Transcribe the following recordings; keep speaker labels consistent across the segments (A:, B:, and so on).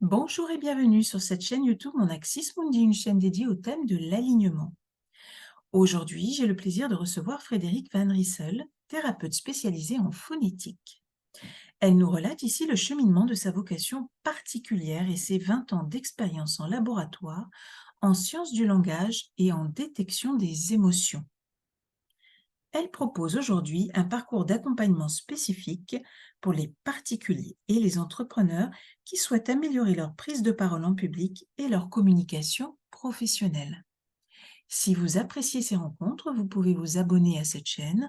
A: Bonjour et bienvenue sur cette chaîne YouTube Mon Axis Mundi, une chaîne dédiée au thème de l'alignement. Aujourd'hui, j'ai le plaisir de recevoir Frédérique Van Riessel, thérapeute spécialisée en phonétique. Elle nous relate ici le cheminement de sa vocation particulière et ses 20 ans d'expérience en laboratoire, en sciences du langage et en détection des émotions. Elle propose aujourd'hui un parcours d'accompagnement spécifique pour les particuliers et les entrepreneurs qui souhaitent améliorer leur prise de parole en public et leur communication professionnelle. Si vous appréciez ces rencontres, vous pouvez vous abonner à cette chaîne,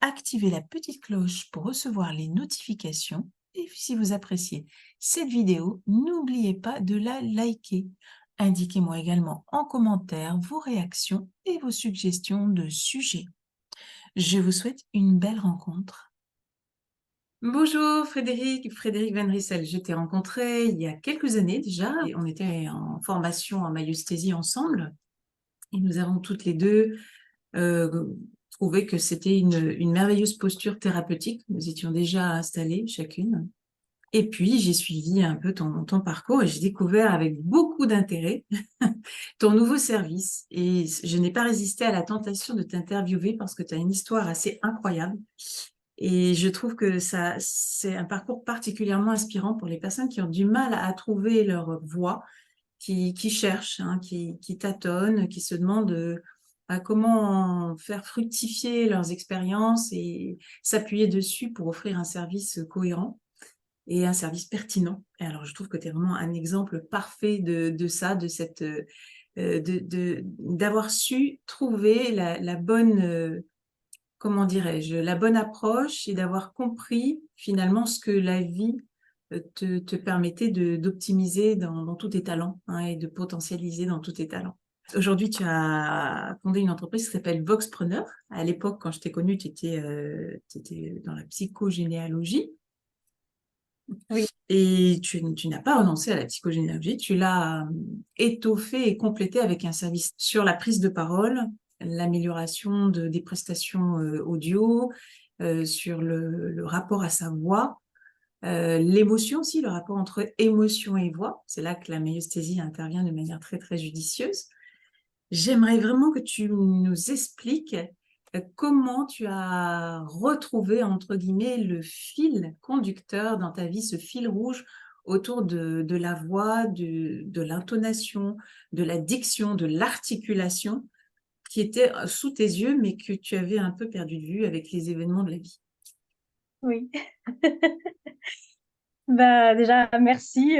A: activer la petite cloche pour recevoir les notifications et si vous appréciez cette vidéo, n'oubliez pas de la liker. Indiquez-moi également en commentaire vos réactions et vos suggestions de sujets. Je vous souhaite une belle rencontre. Bonjour Frédérique Van Riessel. Je t'ai rencontré il y a quelques années déjà. Et on était en formation en maïeusthésie ensemble et nous avons toutes les deux trouvé que c'était une merveilleuse posture thérapeutique. Nous étions déjà installées chacune. Et puis, j'ai suivi un peu ton parcours et j'ai découvert avec beaucoup d'intérêt ton nouveau service. Et je n'ai pas résisté à la tentation de t'interviewer parce que tu as une histoire assez incroyable. Et je trouve que c'est un parcours particulièrement inspirant pour les personnes qui ont du mal à trouver leur voie, qui cherchent, hein, qui tâtonnent, qui se demandent comment faire fructifier leurs expériences et s'appuyer dessus pour offrir un service cohérent et un service pertinent. Et alors, je trouve que tu es vraiment un exemple parfait de ça, de cette, d'avoir su trouver la bonne, comment dirais-je, la bonne approche et d'avoir compris finalement ce que la vie te permettait d'optimiser dans tous tes talents, hein, et de potentialiser dans tous tes talents. Aujourd'hui, tu as fondé une entreprise qui s'appelle Voxpreneur. À l'époque, quand je t'ai connue, tu étais dans la psychogénéalogie.
B: Oui,
A: Et tu n'as pas renoncé à la psychogénéalogie, tu l'as étoffé et complété avec un service sur la prise de parole, l'amélioration des prestations audio, sur le rapport à sa voix, l'émotion aussi, le rapport entre émotion et voix. C'est là que la maïeusthésie intervient de manière très, très judicieuse. J'aimerais vraiment que tu nous expliques comment tu as retrouvé, entre guillemets, le fil conducteur dans ta vie, ce fil rouge autour de la voix, de l'intonation, de la diction, de l'articulation, qui était sous tes yeux, mais que tu avais un peu perdu de vue avec les événements de la vie.
B: oui. Bah, déjà, merci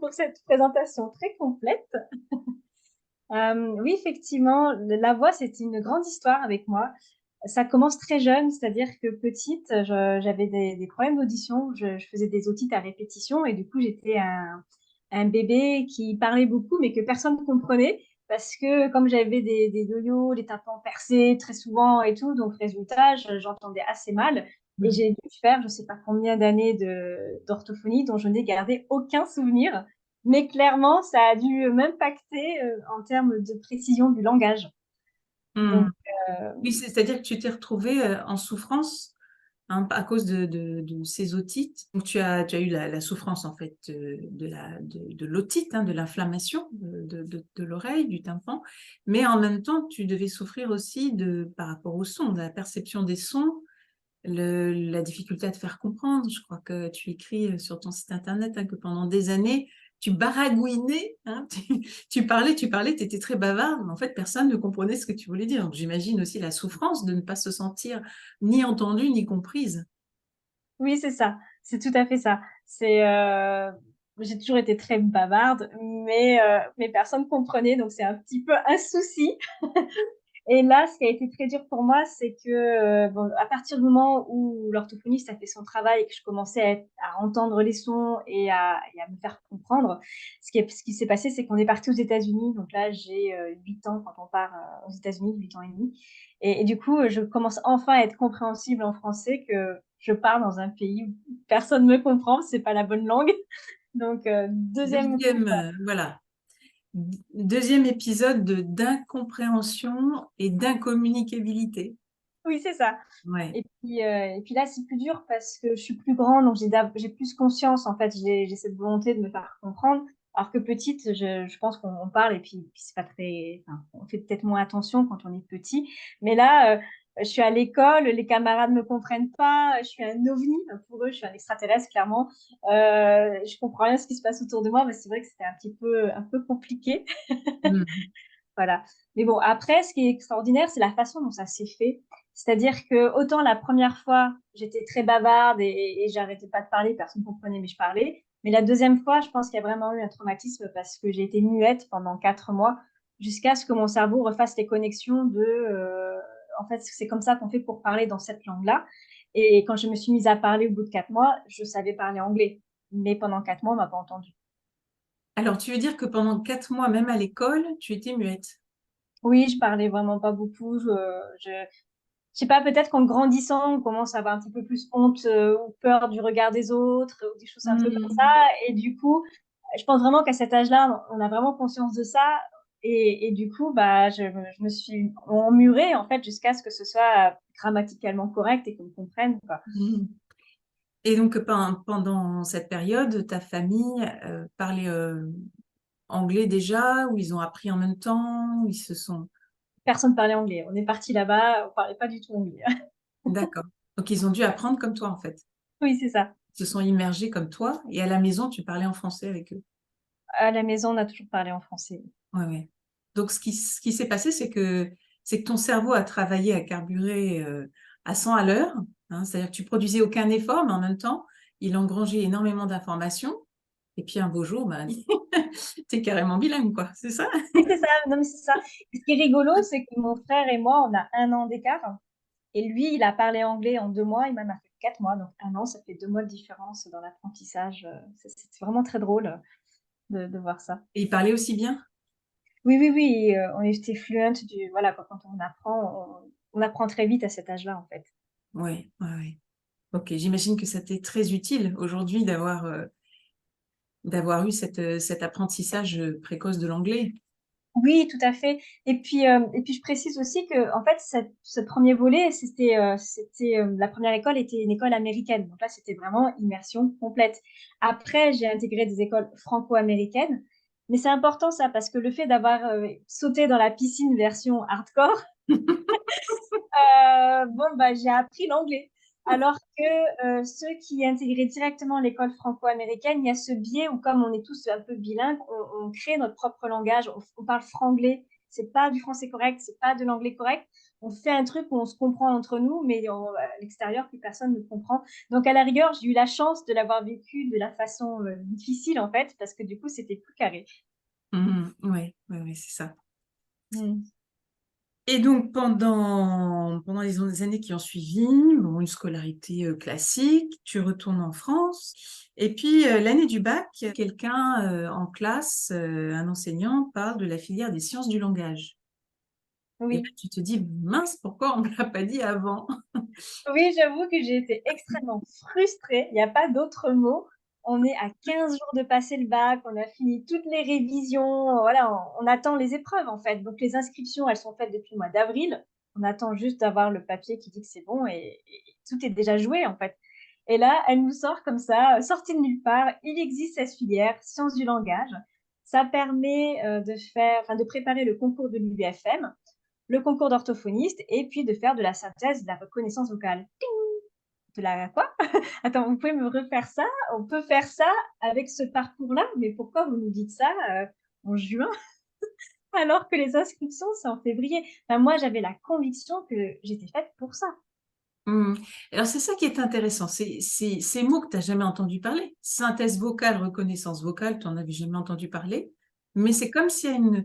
B: pour cette présentation très complète. Oui, effectivement, la voix, c'est une grande histoire avec moi. Ça commence très jeune, c'est-à-dire que petite, j'avais des problèmes d'audition. Je faisais des otites à répétition et du coup, j'étais un bébé qui parlait beaucoup, mais que personne ne comprenait parce que comme j'avais des yo-yo, des tympans percés très souvent et tout, donc résultat, j'entendais assez mal. Et j'ai dû faire, je sais pas combien d'années d'orthophonie dont je n'ai gardé aucun souvenir. Mais clairement, ça a dû m'impacter en termes de précision du langage.
A: Hmm.
B: Donc, euh,
A: Oui, c'est-à-dire que tu t'es retrouvée en souffrance, hein, à cause de ces otites. Donc, tu as eu la souffrance, en fait, de l'otite, hein, de l'inflammation de l'oreille, du tympan. Mais en même temps, tu devais souffrir aussi par rapport au son, de la perception des sons, la difficulté à te faire comprendre. Je crois que tu écris sur ton site internet, hein, que pendant des années, tu baragouinais, hein, tu parlais, tu étais très bavarde, mais en fait, personne ne comprenait ce que tu voulais dire. Donc, j'imagine aussi la souffrance de ne pas se sentir ni entendue ni comprise.
B: oui, c'est ça. C'est tout à fait ça. J'ai toujours été très bavarde, mais personne ne comprenait, donc c'est un petit peu un souci. Et là, ce qui a été très dur pour moi, c'est que bon, à partir du moment où l'orthophoniste a fait son travail et que je commençais à entendre les sons et à me faire comprendre, ce qui s'est passé, c'est qu'on est parti aux États-Unis. Donc là, j'ai 8 ans quand on part aux États-Unis, 8 ans et demi. Et du coup, je commence enfin à être compréhensible en français, que je parle dans un pays où personne ne me comprend, c'est pas la bonne langue. Donc, deuxième coup.
A: Voilà. Deuxième épisode d'incompréhension et d'incommunicabilité.
B: Oui, c'est ça.
A: Ouais.
B: Et puis là, c'est plus dur parce que je suis plus grande, donc j'ai plus conscience, en fait. J'ai cette volonté de me faire comprendre. Alors que petite, je pense qu'on parle et puis c'est pas très, enfin, on fait peut-être moins attention quand on est petit. Mais là, je suis à l'école, les camarades me comprennent pas, je suis un ovni. Pour eux, je suis un extraterrestre, clairement. Je comprends rien ce qui se passe autour de moi, mais c'est vrai que c'était un peu compliqué.
A: Mhm.
B: Voilà. Mais bon, après, ce qui est extraordinaire, c'est la façon dont ça s'est fait. C'est-à-dire que autant la première fois, j'étais très bavarde et j'arrêtais pas de parler, personne ne comprenait, mais je parlais. Mais la deuxième fois, je pense qu'il y a vraiment eu un traumatisme parce que j'ai été muette pendant 4 mois jusqu'à ce que mon cerveau refasse les connexions en fait, c'est comme ça qu'on fait pour parler dans cette langue-là. Et quand je me suis mise à parler au bout de 4 mois, je savais parler anglais. Mais pendant 4 mois, on m'a pas entendu.
A: Alors, tu veux dire que pendant 4 mois, même à l'école, tu étais muette?
B: Oui, je parlais vraiment pas beaucoup. Je sais pas, peut-être qu'en grandissant, on commence à avoir un petit peu plus honte ou peur du regard des autres ou des choses un peu comme ça.
A: Mhm.
B: Et du coup, je pense vraiment qu'à cet âge-là, on a vraiment conscience de ça. Et du coup, bah, je me suis emmurée, en fait, jusqu'à ce que ce soit grammaticalement correct et qu'on me comprenne, quoi.
A: Mhm. Et donc, pendant cette période, ta famille parlait anglais déjà, ou ils ont appris en même temps, ou ils se sont...
B: Personne parlait anglais. On est parti là-bas, on parlait pas du tout anglais.
A: D'accord. Donc, ils ont dû apprendre comme toi, en fait.
B: Oui, c'est ça.
A: Ils se sont immergés comme toi, et à la maison, tu parlais en français avec eux.
B: À la maison, on a toujours parlé en français.
A: Ouais, ouais. Donc, ce qui s'est passé, c'est que ton cerveau a travaillé à carburer à 100 à l'heure, hein, c'est-à-dire que tu produisais aucun effort, mais en même temps, il engrangeait énormément d'informations. Et puis, un beau jour, ben, t'es carrément bilingue, quoi. C'est ça?
B: Oui, c'est ça. Non, mais c'est ça. Et ce qui est rigolo, c'est que mon frère et moi, on a 1 an d'écart. Et lui, il a parlé anglais en 2 mois, il m'en a fait 4 mois, donc 1 an, ça fait 2 mois de différence dans l'apprentissage. C'est vraiment très drôle de voir ça.
A: Et il parlait aussi bien?
B: Oui, oui, oui, on était fluent voilà, quand on apprend très vite à cet âge-là, en fait.
A: Oui, ouais, ouais. Ok, j'imagine que ça t'est très utile aujourd'hui d'avoir eu cet apprentissage précoce de l'anglais.
B: Oui, tout à fait. Et puis je précise aussi que, en fait, ce premier volet, la première école était une école américaine. Donc là, c'était vraiment immersion complète. Après, j'ai intégré des écoles franco-américaines. Mais c'est important ça, parce que le fait d'avoir sauté dans la piscine version hardcore, bon, bah, j'ai appris l'anglais. Alors que ceux qui intégraient directement l'école franco-américaine, il y a ce biais où, comme on est tous un peu bilingues, on crée notre propre langage, on parle franglais. C'est pas du français correct, c'est pas de l'anglais correct. On fait un truc où on se comprend entre nous, mais à l'extérieur, plus personne ne comprend. Donc, à la rigueur, j'ai eu la chance de l'avoir vécu de la façon difficile, en fait, parce que du coup, c'était plus carré.
A: Oui, ouais, ouais, ouais, c'est ça.
B: Mm.
A: Et donc, pendant les années qui ont suivi, bon, une scolarité classique, tu retournes en France. Et puis, l'année du bac, quelqu'un en classe, un enseignant, parle de la filière des sciences du langage. Et là,
B: Oui.
A: tu te dis, mince, pourquoi on ne me l'a pas dit avant?
B: Oui, j'avoue que j'ai été extrêmement frustrée. Il n'y a pas d'autre mot. On est à 15 jours de passer le bac, on a fini toutes les révisions, voilà, on attend les épreuves en fait. Donc les inscriptions, elles sont faites depuis le mois d'avril. On attend juste d'avoir le papier qui dit que c'est bon et tout est déjà joué en fait. Et là, elle nous sort comme ça, sortie de nulle part. Il existe cette filière, sciences du langage. Ça permet de préparer le concours de l'UBFM, le concours d'orthophoniste et puis de faire de la synthèse, de la reconnaissance vocale. De la quoi? Attends, vous pouvez me refaire ça? On peut faire ça avec ce parcours-là, mais pourquoi vous nous dites ça en juin alors que les inscriptions, c'est en février? Enfin, moi, j'avais la conviction que j'étais faite pour ça.
A: Hum. Alors, c'est ça qui est intéressant. Ces mots que tu n'as jamais entendu parler. Synthèse vocale, reconnaissance vocale, tu n'en avais jamais entendu parler. Mais c'est comme s'il y a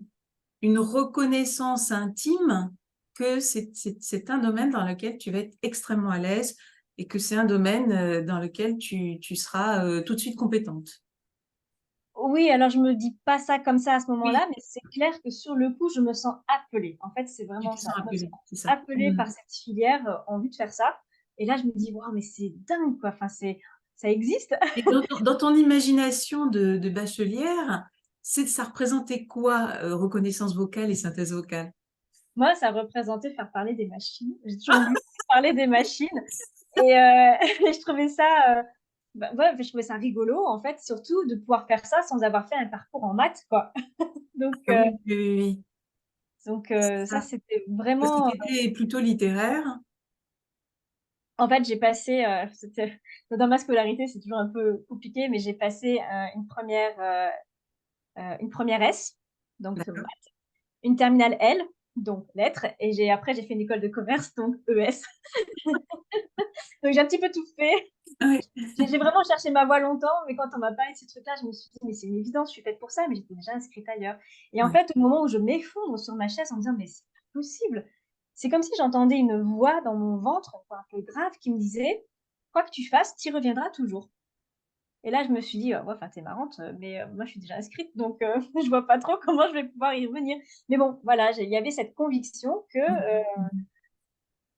A: une reconnaissance intime que c'est un domaine dans lequel tu vas être extrêmement à l'aise et que c'est un domaine dans lequel tu seras tout de suite compétente.
B: Oui, alors je me dis pas ça comme ça à ce
A: Oui,
B: moment-là, mais c'est clair que sur le coup, je me sens appelée. En fait, c'est
A: tu
B: vraiment
A: te sens
B: ça. Je me sens
A: appelée, c'est ça.
B: appelée par cette filière, envie de faire ça. Et là, je me dis, waouh, mais c'est dingue, quoi. Enfin, ça existe.
A: Et dans ton imagination de bachelière, ça représentait quoi, reconnaissance vocale et synthèse vocale?
B: Moi, ça représentait faire parler des machines. J'ai toujours lu. parlait des machines. Et je trouvais ça, ouais, je trouvais ça rigolo, en fait, surtout de pouvoir faire ça sans avoir fait un parcours en maths, quoi. Donc,
A: Ah oui, oui, oui, oui, c'est
B: ça,
A: ça.
B: c'était
A: Parce que
B: vraiment.
A: tu étais plutôt littéraire.
B: En fait, j'ai passé, dans ma scolarité, c'est toujours un peu compliqué, mais j'ai passé une première S, donc
A: D'accord.
B: maths, une terminale L, donc lettres, et après, j'ai fait une école de commerce, donc ES. Donc, j'ai un petit peu tout fait.
A: Ouais.
B: J'ai vraiment cherché ma voie longtemps, mais quand on m'a parlé de ce truc-là, je me suis dit, mais c'est une évidence, je suis faite pour ça, mais j'étais déjà inscrite ailleurs. Et en
A: Ouais.
B: fait, au moment où je m'effondre sur ma chaise en me disant, mais c'est pas possible, c'est comme si j'entendais une voix dans mon ventre, un peu grave, qui me disait, quoi que tu fasses, tu y reviendras toujours. Et là, je me suis dit, ouais, enfin, t'es marrante, mais moi, je suis déjà inscrite, donc je vois pas trop comment je vais pouvoir y revenir. Mais bon, voilà, il y avait cette conviction
A: Mmh. Mmh.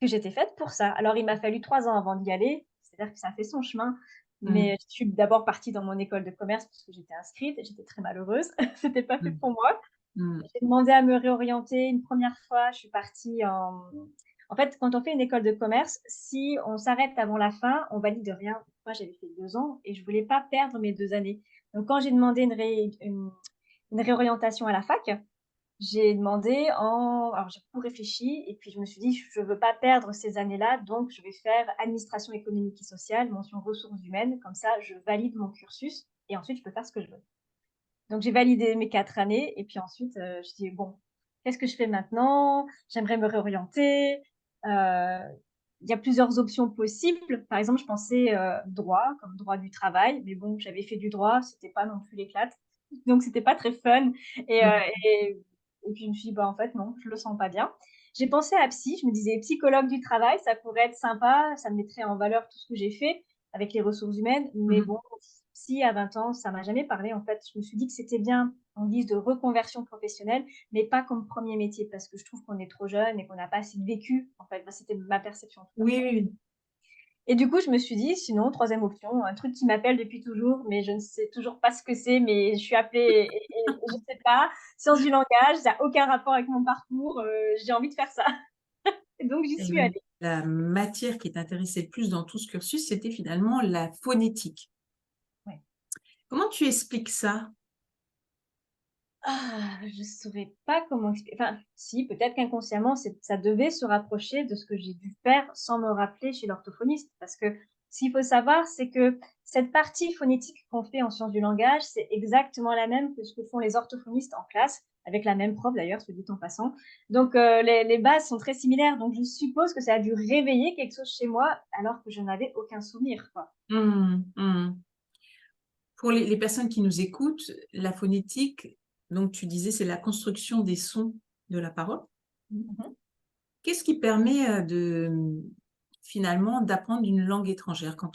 B: que j'étais faite pour ça. Alors, il m'a fallu 3 ans avant d'y aller, c'est-à-dire que ça a fait son chemin,
A: Mmh.
B: mais je suis d'abord partie dans mon école de commerce parce que j'étais inscrite et j'étais très malheureuse. C'était pas fait
A: Mmh.
B: pour moi.
A: Mmh.
B: J'ai demandé à me réorienter une première fois, je suis partie en fait, quand on fait une école de commerce, si on s'arrête avant la fin, on valide rien. Moi, j'avais fait 2 ans et je voulais pas perdre mes 2 années. Donc quand j'ai demandé une réorientation à la fac, j'ai demandé alors j'ai beaucoup réfléchi et puis je me suis dit: «Je veux pas perdre ces années-là, donc je vais faire administration économique et sociale, mention ressources humaines, comme ça je valide mon cursus et ensuite je peux faire ce que je veux». Donc j'ai validé mes 4 années et puis ensuite, je dis: «Bon, qu'est-ce que je fais maintenant? J'aimerais me réorienter». Il y a plusieurs options possibles. Par exemple, je pensais, droit, comme droit du travail, mais bon, j'avais fait du droit, c'était pas non plus l'éclate, donc c'était pas très fun et heu
A: Mmh.
B: et et puis je me suis dit: «Bah, en fait non, je le sens pas bien». J'ai pensé à psy, je me disais: «Psychologue du travail, ça pourrait être sympa, ça mettrait en valeur tout ce que j'ai fait avec les ressources humaines», mais
A: Mmh.
B: bon, psy à 20 ans, ça m'a jamais parlé en fait. Je me suis dit que c'était bien en guise de reconversion professionnelle, mais pas comme premier métier parce que je trouve qu'on est trop jeune et qu'on n'a pas assez de vécu en fait. Bah, c'était ma perception en tout cas.
A: Oui, oui, oui.
B: Et du coup, je me suis dit sinon troisième option, un truc qui m'appelle depuis toujours, mais je ne sais toujours pas ce que c'est, mais je suis appelée et je sais pas. Sciences du langage, ça a aucun rapport avec mon parcours, j'ai envie de faire ça et donc j'y
A: Et
B: suis
A: oui,
B: allée.
A: la matière qui t'intéressait le plus dans tout ce cursus, c'était finalement la phonétique.
B: Ouais.
A: Comment tu expliques ça?
B: Je saurais pas comment expli enfin si, peut-être qu'inconsciemment, ça devait se rapprocher de ce que j'ai dû faire sans me rappeler chez l'orthophoniste. Parce que ce qu'il faut savoir, c'est que cette partie phonétique qu'on fait en sciences du langage, c'est exactement la même que ce que font les orthophonistes en classe, avec la même prof d'ailleurs, soit dit en passant. Donc les bases sont très similaires, donc je suppose que ça a dû réveiller quelque chose chez moi alors que je n'avais aucun souvenir, quoi.
A: Mmh. Mmh. Pour les personnes qui nous écoutent, la phonétique, donc tu disais, c'est la construction des sons de la parole.
B: Mmh.
A: Qu'est-ce qui permet finalement d'apprendre une langue étrangère quand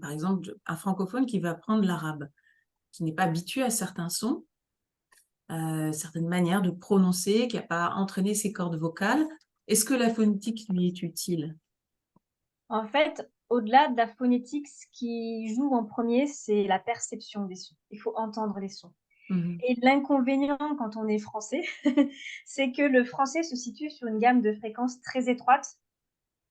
A: par exemple, un francophone qui va apprendre l'arabe, qui n'est pas habitué à certains sons, certaines manières de prononcer, qui n'a pas entraîné ses cordes vocales, est-ce que la phonétique lui est utile?
B: En fait, au-delà de la phonétique, ce qui joue en premier, c'est la perception des sons. Il faut entendre les sons.
A: Mmh.
B: Et l'inconvénient quand on est français, c'est que le français se situe sur une gamme de fréquences très étroite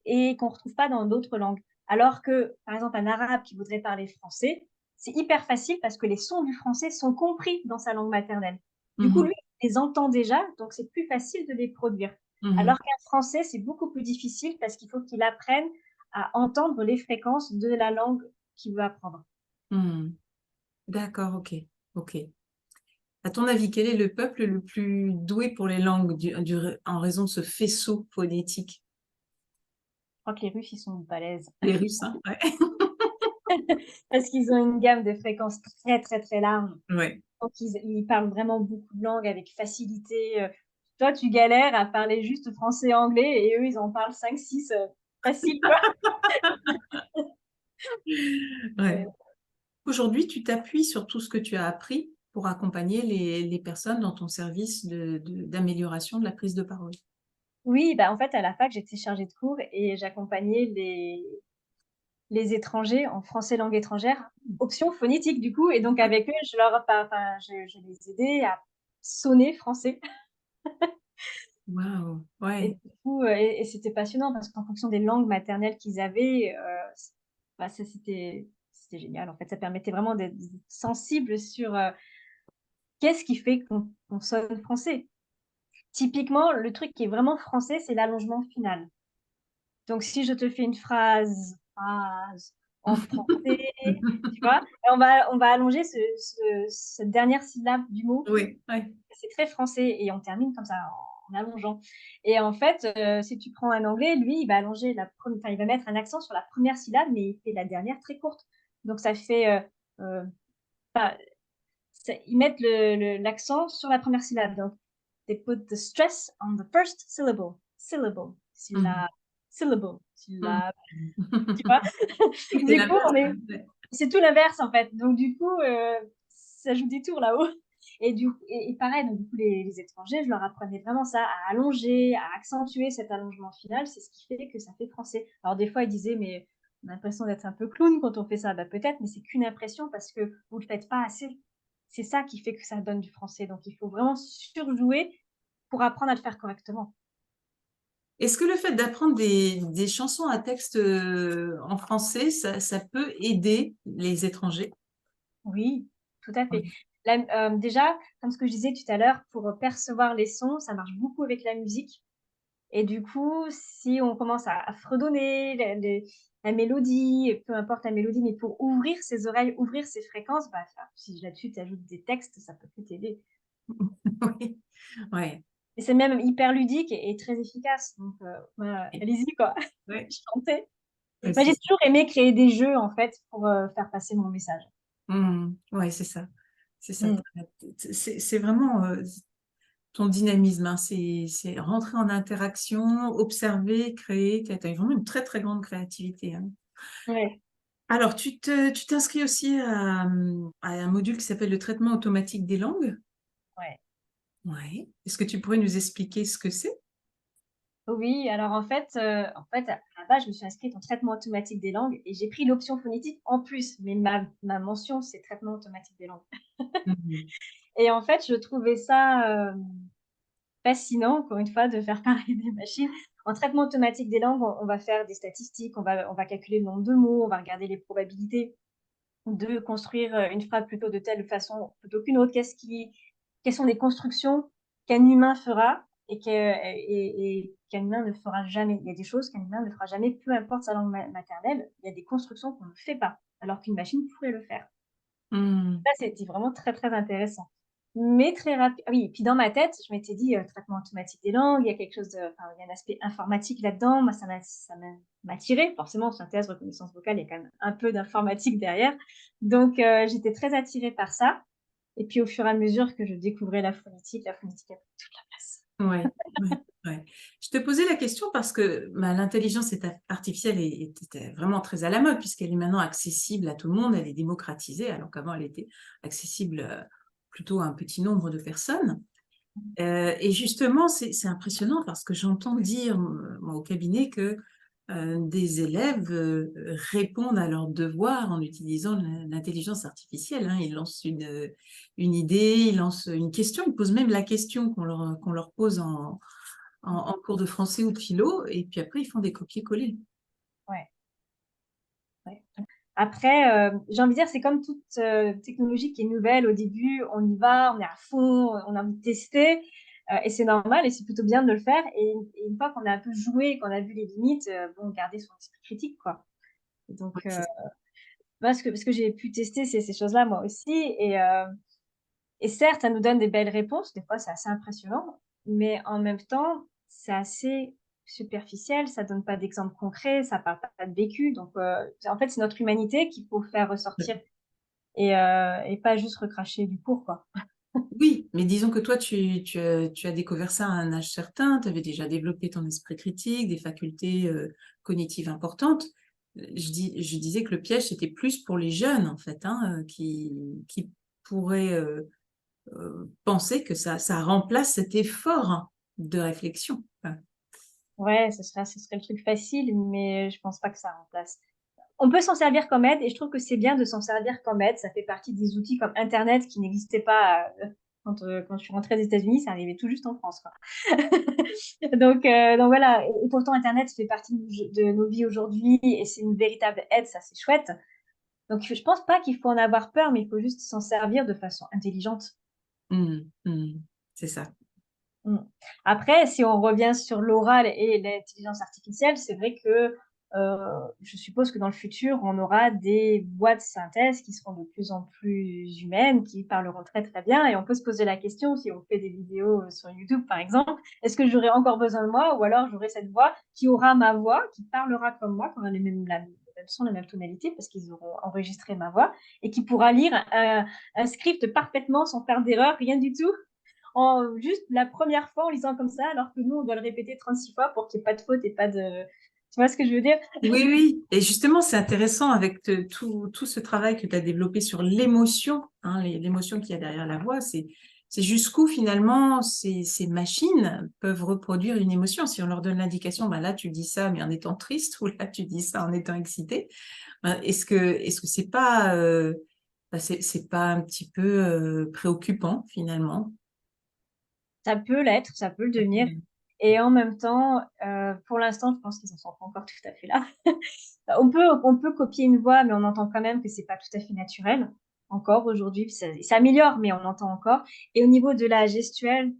B: et qu'on retrouve pas dans d'autres langues. Alors que, par exemple, un arabe qui voudrait parler français, c'est hyper facile parce que les sons du français sont compris dans sa langue maternelle. Du coup,
A: Mmh.
B: lui, il les entend déjà, donc c'est plus facile de les produire.
A: Mmh.
B: Alors qu'un français, c'est beaucoup plus difficile parce qu'il faut qu'il apprenne à entendre les fréquences de la langue qu'il veut apprendre.
A: Mmh. D'accord, OK, OK. À ton avis, quel est le peuple le plus doué pour les langues en raison de ce faisceau phonétique?
B: Je crois que les Russes, ils sont balèzes.
A: Les Russes, hein? Ouais.
B: Parce qu'ils ont une gamme de fréquences très, très, très large.
A: Ouais.
B: Donc ils parlent vraiment beaucoup de langues avec facilité, toi, tu galères à parler juste français et anglais et eux, ils en parlent 5, 6 facile, quoi.
A: Ouais.
B: Heu,
A: Aujourd'hui, tu t'appuies sur tout ce que tu as appris pour accompagner les personnes dans ton service d'amélioration de la prise de parole.
B: oui, bah, en fait, à la fac, j'étais chargée de cours et j'accompagnais les étrangers en français langue étrangère, option phonétique, du coup et donc avec eux, je leur enfin, je les aidais à sonner français.
A: Waouh,
B: Et
A: ouais.
B: du coup, et c'était passionnant parce qu'en fonction des langues maternelles qu'ils avaient, bah, c'était génial en fait. Ça permettait vraiment d'être sensible sur, qu'est-ce qui fait qu'on sonne français? Typiquement, le truc qui est vraiment français, c'est l'allongement final. Donc si je te fais une phrase en français, tu vois? Et on va allonger cette dernière syllabe du mot.
A: Oui, ouais.
B: C'est très français et on termine comme ça en allongeant. Et en fait, si tu prends un anglais, lui, il va allonger il va mettre un accent sur la première syllabe, mais il fait la dernière très courte. Donc ça fait, enfin, ils mettent l'accent sur la première syllabe. Donc, they put the stress on the first syllable. Syllable,
A: Mmh.
B: syllabe, syllable,
A: Mmh.
B: syllabe. Tu vois?
A: C'est
B: Du coup,
A: l'inverse, ouais.
B: c'est tout l'inverse en fait. Donc du coup, ça joue des tours là-haut. Et pareil, donc du coup, les étrangers, je leur apprenais vraiment ça, à allonger, à accentuer cet allongement final. C'est ce qui fait que ça fait français. Alors des fois, ils disaient: «Mais on a l'impression d'être un peu clown quand on fait ça». Bah peut-être, mais c'est qu'une impression parce que vous le faites pas assez. C'est ça qui fait que ça donne du français. Donc il faut vraiment surjouer pour apprendre à le faire correctement.
A: Est-ce que le fait d'apprendre des chansons à texte, en français, ça peut aider les étrangers?
B: Oui, tout à fait.
A: Oui.
B: Déjà, comme ce que je disais tout à l'heure, pour, percevoir les sons, ça marche beaucoup avec la musique et du coup, si on commence à fredonner la mélodie, peu importe la mélodie, mais pour ouvrir ses oreilles, ouvrir ses fréquences, bah, si là-dessus tu ajoutes des textes, ça peut que t'aider
A: Oui, ouais,
B: et c'est même hyper ludique et très efficace donc voilà,
A: oui,
B: allez-y quoi,
A: ouais,
B: chantez.
A: ouais,
B: Moi,
A: c'est
B: j'ai
A: ça.
B: toujours aimé créer des jeux en fait pour, faire passer mon message.
A: Mmh. Ouais, c'est ça. C'est ça.
B: Mmh.
A: C'est vraiment, ton dynamisme, hein, c'est rentrer en interaction, observer, créer. Tu as vraiment une très, très grande créativité, hein.
B: Ouais,
A: Alors tu t'inscris aussi à un module qui s'appelle le traitement automatique des langues?
B: ouais.
A: Ouais. Est-ce que tu pourrais nous expliquer ce que c'est?
B: Oui, alors en fait, à la base, je me suis inscrite en traitement automatique des langues et j'ai pris l'option phonétique en plus, mais ma mention, c'est traitement automatique des langues
A: Mmh.
B: et en fait, je trouvais ça, fascinant, encore une fois, de faire parler des machines. En traitement automatique des langues, on va faire des statistiques, on va calculer le nombre de mots, on va regarder les probabilités de construire, une phrase plutôt de telle façon plutôt qu'une autre. Quelles sont les constructions qu'un humain fera et qu'un humain ne fera jamais. Il y a des choses qu'un humain ne fera jamais, peu importe sa langue maternelle. Il y a des constructions qu'on ne fait pas, alors qu'une machine pourrait le faire.
A: Mmh.
B: Ça, c'était vraiment très, très intéressant. Mais très rapide. Ah oui, et puis dans ma tête, je m'étais dit, traitement automatique des langues, il y a quelque chose de enfin, il y a un aspect informatique là-dedans. Moi, ça m'a Forcément, synthèse, reconnaissance vocale, il y a quand même un peu d'informatique derrière. Donc j'étais très attirée par ça et puis au fur et à mesure que je découvrais la phonétique a pris toute la place.
A: Ouais, ouais, ouais. Je te posais la question parce que, bah, l'intelligence artificielle était vraiment très à la mode puisqu'elle est maintenant accessible à tout le monde, elle est démocratisée alors qu'avant elle était accessible, plutôt à un petit nombre de personnes. Et justement, c'est impressionnant parce que j'entends dire, moi, au cabinet que, des élèves, répondent à leurs devoirs en utilisant l'intelligence artificielle, hein. Ils lancent une idée, ils lancent une question, ils posent même la question qu'on leur pose en cours de français ou de philo et puis après ils font des copier-coller.
B: Ouais, ouais. Après, j'ai envie de dire, c'est comme toute, technologie qui est nouvelle. Au début, on y va, on est à fond, on a envie de tester, et c'est normal et c'est plutôt bien de le faire et une fois qu'on a un peu joué, qu'on a vu les limites, bon, garder son esprit critique, quoi. Donc,
A: Ouais, c'est ça.
B: moi, ce que j'ai pu tester, c'est ces choses-là, moi aussi et certes, ça nous donne des belles réponses. Des fois, c'est assez impressionnant, mais en même temps, c'est assez superficiel. Ça donne pas d'exemples concrets, ça parle pas de vécu. Donc, en fait, c'est notre humanité qu'il faut faire ressortir et pas juste recracher du cours, quoi.
A: Oui, mais disons que toi, tu as découvert ça à un âge certain, tu avais déjà développé ton esprit critique, des facultés cognitives importantes. Je disais que le piège, c'était plus pour les jeunes, en fait, hein, qui pourraient penser que ça remplace cet effort de réflexion. Enfin,
B: Ouais, ce serait le truc facile, mais je pense pas que ça remplace. On peut s'en servir comme aide et je trouve que c'est bien de s'en servir comme aide. Ça fait partie des outils comme internet qui n'existaient pas, Quand je suis rentrée des États-Unis, ça arrivait tout juste en France, quoi. Donc voilà. Et pourtant, Internet fait partie de nos vies aujourd'hui et c'est une véritable aide, ça c'est chouette. Donc je pense pas qu'il faut en avoir peur, mais il faut juste s'en servir de façon intelligente.
A: Mmh, mmh. C'est ça.
B: Mm. Après, si on revient sur l'oral et l'intelligence artificielle, c'est vrai que je suppose que dans le futur, on aura des voix de synthèse qui seront de plus en plus humaines, qui parleront très très bien. Et on peut se poser la question, si on fait des vidéos sur YouTube, par exemple, est-ce que j'aurai encore besoin de moi ou alors j'aurai cette voix qui aura ma voix, qui parlera comme moi, qui aura le même son, la même tonalité, parce qu'ils auront enregistré ma voix, et qui pourra lire un script parfaitement sans faire d'erreur, rien du tout en juste la première fois en lisant comme ça, alors que nous, on doit le répéter 36 fois pour qu'il n'y ait pas de faute et pas de... Tu vois ce que je veux dire?
A: Oui, oui. Et justement, c'est intéressant avec tout ce travail que tu as développé sur l'émotion, hein, l'émotion qu'il y a derrière la voix. C'est jusqu'où finalement ces machines peuvent reproduire une émotion. Si on leur donne l'indication, bah là, tu dis ça, mais en étant triste, ou là, tu dis ça en étant excité. Est-ce que c'est pas, c'est pas un petit peu préoccupant finalement?
B: Ça peut l'être, ça peut le devenir. Et en même temps, pour l'instant, je pense qu'ils n'en sont pas encore tout à fait là. On peut copier une voix, mais on entend quand même que c'est pas tout à fait naturel. Encore aujourd'hui, ça s'améliore, mais on entend encore. Et au niveau de la gestuelle,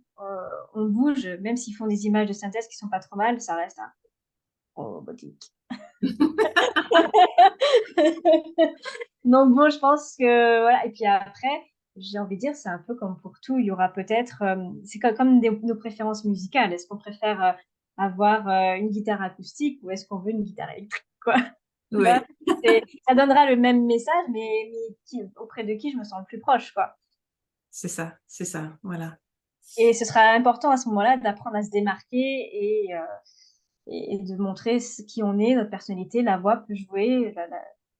B: on bouge, même s'ils font des images de synthèse qui sont pas trop mal, ça reste un robotique. Donc bon, je pense que voilà. Et puis après, j'ai envie de dire, c'est un peu comme pour tout. Il y aura peut-être, c'est comme nos préférences musicales. Est-ce qu'on préfère avoir une guitare acoustique ou est-ce qu'on veut une guitare électrique, quoi? Tu vois,
A: Oui,
B: ça donnera le même message, mais auprès de qui je me sens le plus proche, quoi.
A: c'est ça, voilà.
B: Et ce sera important à ce moment-là d'apprendre à se démarquer et de montrer qui on est, notre personnalité. La voix peut jouer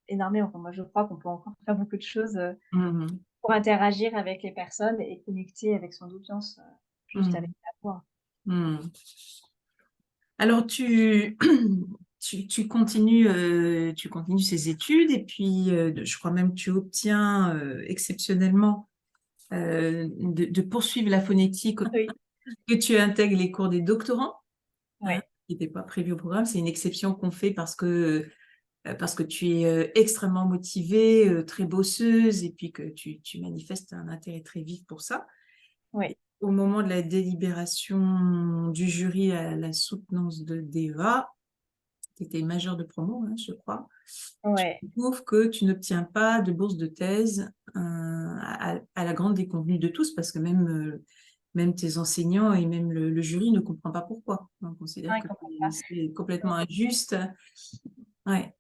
B: énormément. Enfin, moi, je crois qu'on peut encore faire beaucoup de choses
A: Mhm,
B: pour interagir avec les personnes et connecter avec son audience juste avec
A: mhm,
B: la voix.
A: mhm. Alors, tu continues ces études et puis je crois même que tu obtiens exceptionnellement de poursuivre la phonétique,
B: Oui,
A: que tu intègres les cours des doctorants, hein,
B: ouais,
A: qui n'était pas prévu au programme. C'est une exception qu'on fait parce que tu es extrêmement motivée, très bosseuse et puis que tu manifestes un intérêt très vif pour ça.
B: ouais,
A: Au moment de la délibération du jury à la soutenance de DEVA, tu étais majeure de promo, hein, je crois, tu
B: ouais.
A: découvres que tu n'obtiens pas de bourse de thèse à la grande déconvenue de tous, parce que même tes enseignants et même le jury ne comprend pas pourquoi. On
B: Non,
A: considère
B: il
A: que
B: comprend pas.
A: c'est complètement injuste. Ouais.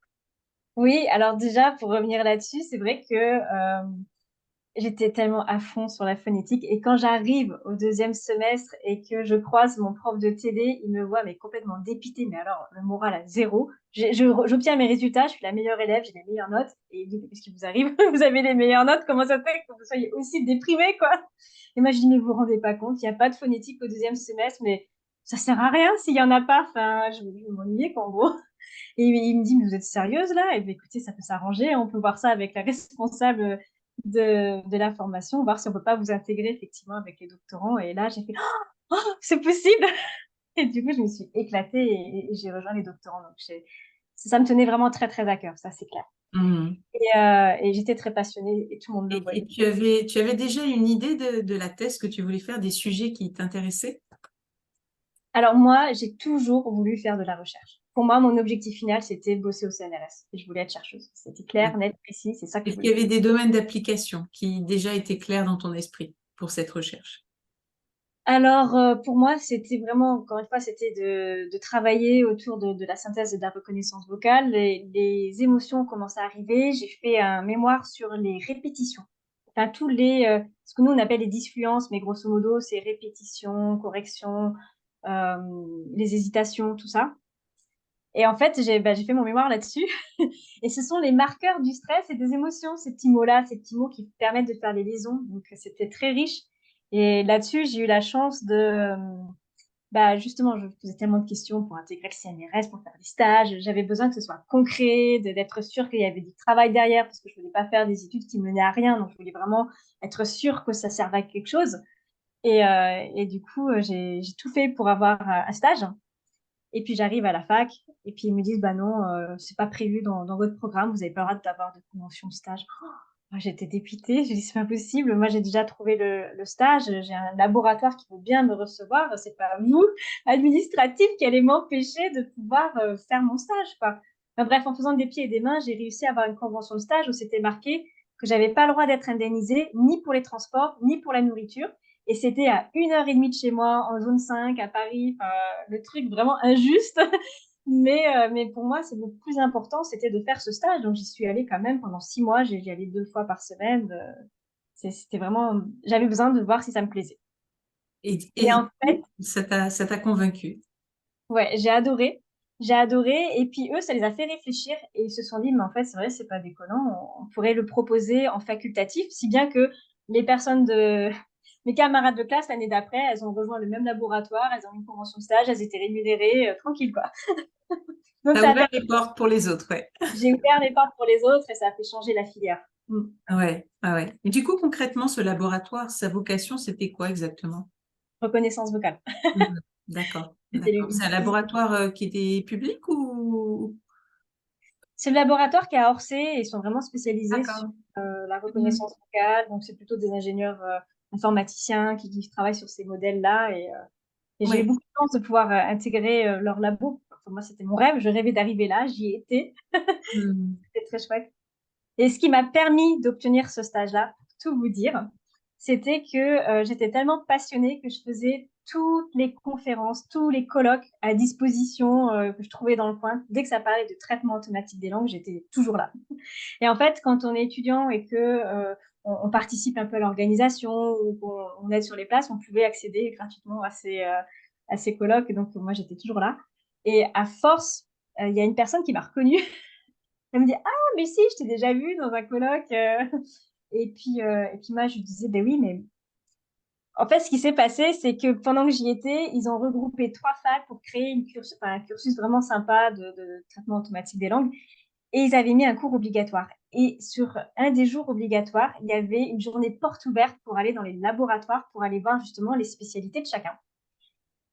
B: Oui, alors déjà, pour revenir là-dessus, c'est vrai que j'étais tellement à fond sur la phonétique. Et quand j'arrive au deuxième semestre et que je croise mon prof de TD, il me voit mais complètement dépité, mais alors le moral à zéro. J'obtiens mes résultats, je suis la meilleure élève, j'ai les meilleures notes. Et il me dit, qu'est-ce qui vous arrive? Vous avez les meilleures notes, comment ça fait que vous soyez aussi déprimé, quoi? Et moi, je dis, mais vous vous rendez pas compte, il n'y a pas de phonétique au deuxième semestre, mais ça sert à rien s'il y en a pas. Enfin, je m'ennuyais, quoi, en gros. Et il me dit, mais vous êtes sérieuse là? Et bien, écoutez, ça peut s'arranger. On peut voir ça avec la responsable de la formation, voir si on peut pas vous intégrer effectivement avec les doctorants. Et là, j'ai fait, oh, c'est possible! Et du coup, je me suis éclatée et j'ai rejoint les doctorants. Donc, ça me tenait vraiment très, très à cœur, ça, c'est clair.
A: Mhm.
B: Et j'étais très passionnée et tout le monde le
A: Et
B: voyait.
A: tu avais déjà une idée de la thèse que tu voulais faire, des sujets qui t'intéressaient?
B: Alors moi, j'ai toujours voulu faire de la recherche. Pour moi, mon objectif final, c'était bosser au CNRS. Et je voulais être chercheuse. C'était clair, net, précis, c'est ça que je
A: Est-ce qu'il y
B: voulais
A: avait
B: faire.
A: des domaines d'application qui déjà étaient clairs dans ton esprit pour cette recherche?
B: Alors, pour moi, c'était vraiment, encore une fois, c'était de travailler autour de la synthèse et de la reconnaissance vocale. Les émotions ont commencé à arriver. J'ai fait un mémoire sur les répétitions. Enfin, ce que nous, on appelle les disfluences, mais grosso modo, c'est répétition, correction, euh, les hésitations, tout ça. Et en fait, j'ai fait mon mémoire là-dessus. Et ce sont les marqueurs du stress et des émotions, ces petits mots-là, ces petits mots qui permettent de faire les liaisons. Donc, c'était très riche. Et là-dessus, j'ai eu la chance Bah, justement, je me posais tellement de questions pour intégrer le CNRS, pour faire des stages. J'avais besoin que ce soit concret, d'être sûre qu'il y avait du travail derrière, parce que je voulais pas faire des études qui menaient à rien. Donc, je voulais vraiment être sûre que ça servait à quelque chose. Et du coup, j'ai tout fait pour avoir un stage. Et puis, j'arrive à la fac, et puis ils me disent, bah non, c'est pas prévu dans votre programme, vous avez pas le droit d'avoir de convention de stage. Moi, j'étais dépitée, j'ai dit: «C'est pas possible, moi j'ai déjà trouvé le stage, j'ai un laboratoire qui veut bien me recevoir, c'est pas vous, administratif, qui allez m'empêcher de pouvoir, faire mon stage, quoi». Enfin bref, en faisant des pieds et des mains, j'ai réussi à avoir une convention de stage où c'était marqué que j'avais pas le droit d'être indemnisée, ni pour les transports, ni pour la nourriture, et c'était à 1 heure et demie de chez moi, en zone 5 à Paris, enfin, le truc vraiment injuste. Mais pour moi, c'est le plus important, c'était de faire ce stage. Donc, j'y suis allée quand même pendant 6 mois. J'y allais 2 fois par semaine. C'était vraiment, j'avais besoin de voir si ça me plaisait. Et
A: Et du
B: en fait,
A: coup, ça t'a convaincu.
B: ouais, j'ai adoré. J'ai adoré. Et puis, eux, ça les a fait réfléchir et ils se sont dit, mais en fait, c'est vrai, c'est pas déconnant. On pourrait le proposer en facultatif, si bien que les personnes de, mes camarades de classe, l'année d'après, elles ont rejoint le même laboratoire, elles ont eu une convention de stage, elles étaient rémunérées, tranquille, quoi. Donc,
A: Ça a
B: ça a
A: ouvert
B: permis.
A: les portes pour les autres, ouais.
B: J'ai ouvert les portes pour les autres et ça a fait changer la filière. Mm.
A: Ouais, ah ouais. Et du coup, concrètement, ce laboratoire, sa vocation, c'était quoi exactement?
B: Reconnaissance vocale.
A: Mhm. D'accord,
B: C'était
A: d'accord. C'est un laboratoire qui était public ou?
B: C'est le laboratoire qui est à Orsay et ils sont vraiment spécialisés sur
A: D'accord.
B: la
A: Mhm.
B: reconnaissance vocale. Donc, c'est plutôt des ingénieurs informaticiens qui travaillent sur ces modèles-là. Et j'ai eu
A: Oui.
B: beaucoup de chance de pouvoir intégrer leur labo. Enfin, moi, c'était mon rêve. Je rêvais d'arriver là. J'y étais.
A: Mhm.
B: C'était très chouette. Et ce qui m'a permis d'obtenir ce stage-là, pour tout vous dire, c'était que j'étais tellement passionnée que je faisais toutes les conférences, tous les colloques à disposition que je trouvais dans le coin. Dès que ça parlait de traitement automatique des langues, j'étais toujours là. Et en fait, quand on est étudiant et que on participe un peu à l'organisation ou qu'on aide sur les places, on pouvait accéder gratuitement à ces colloques. Et donc, moi, j'étais toujours là. Et à force, il y a une personne qui m'a reconnue. Elle me dit: «Ah, mais si, je t'ai déjà vu dans un colloque». Et puis moi, je lui disais: «Beh oui, mais» en fait, ce qui s'est passé, c'est que pendant que j'y étais, ils ont regroupé 3 facs pour créer un cursus vraiment sympa de traitement automatique des langues, et ils avaient mis un cours obligatoire. Et sur un des jours obligatoires, il y avait une journée porte ouverte pour aller dans les laboratoires, pour aller voir justement les spécialités de chacun.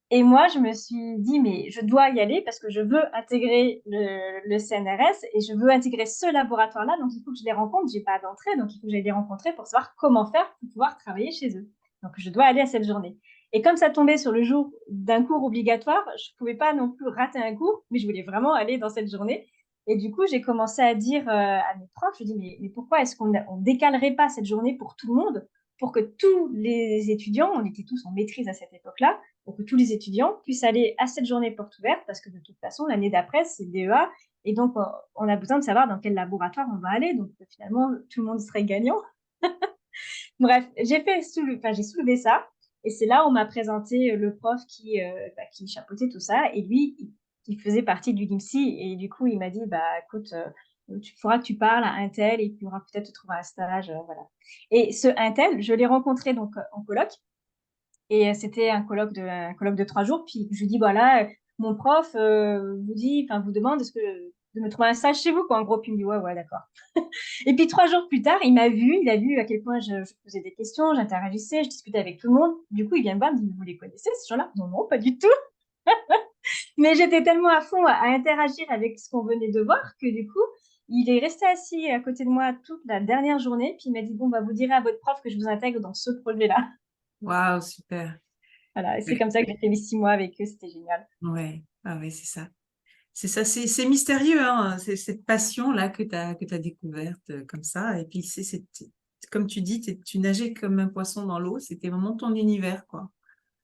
B: Et moi, je me suis dit: «Mais je dois y aller parce que je veux intégrer le CNRS et je veux intégrer ce laboratoire-là, donc il faut que je les rencontre. J'ai pas d'entrée, donc il faut que j'aille les rencontrer pour savoir comment faire pour pouvoir travailler chez eux. Donc je dois aller à cette journée». Et comme ça tombait sur le jour d'un cours obligatoire, je pouvais pas non plus rater un cours, mais je voulais vraiment aller dans cette journée. Et du coup, j'ai commencé à dire, à mes profs, je dis: «Mais pourquoi est-ce qu'on décalerait pas cette journée pour tout le monde? Pour que tous les étudiants», on était tous en maîtrise à cette époque-là, pour que tous les étudiants puissent aller à cette journée porte ouverte, parce que de toute façon, l'année d'après, c'est le DEA, et donc on a besoin de savoir dans quel laboratoire on va aller. Donc finalement, tout le monde serait gagnant. Bref, j'ai soulevé ça, et c'est là où on m'a présenté le prof qui chapeautait tout ça, et lui, il faisait partie du GIMSI, et du coup, il m'a dit, bah écoute, tu faudra que tu parles à un tel et il pourra peut-être te trouver un stage, voilà. Et ce un tel, je l'ai rencontré donc en coloc, et c'était un colloque de 3 jours. Puis je lui dis: «Voilà, mon prof, vous demande est-ce que de me trouver un stage chez vous, quoi, en gros». Puis il me dit: «Ouais, ouais, d'accord». Et puis 3 jours plus tard, il a vu à quel point je posais des questions, j'interagissais, je discutais avec tout le monde. Du coup, il vient me voir, il me dit: «Vous les connaissez ces gens-là?» «Non, non, pas du tout». Mais j'étais tellement à fond à interagir avec ce qu'on venait de voir que du coup, il est resté assis à côté de moi toute la dernière journée, puis il m'a dit: «Bon, bah, vous direz à votre prof que je vous intègre dans ce projet-là».
A: Waouh, super.
B: Voilà, et c'est
A: Ouais,
B: comme ça que j'ai fait mes 6 mois avec eux, c'était génial.
A: ouais, ah ouais, c'est ça. C'est ça, c'est mystérieux, hein, c'est cette passion-là que tu as découverte comme ça. Et puis, comme tu dis, tu nageais comme un poisson dans l'eau. C'était vraiment ton univers, quoi.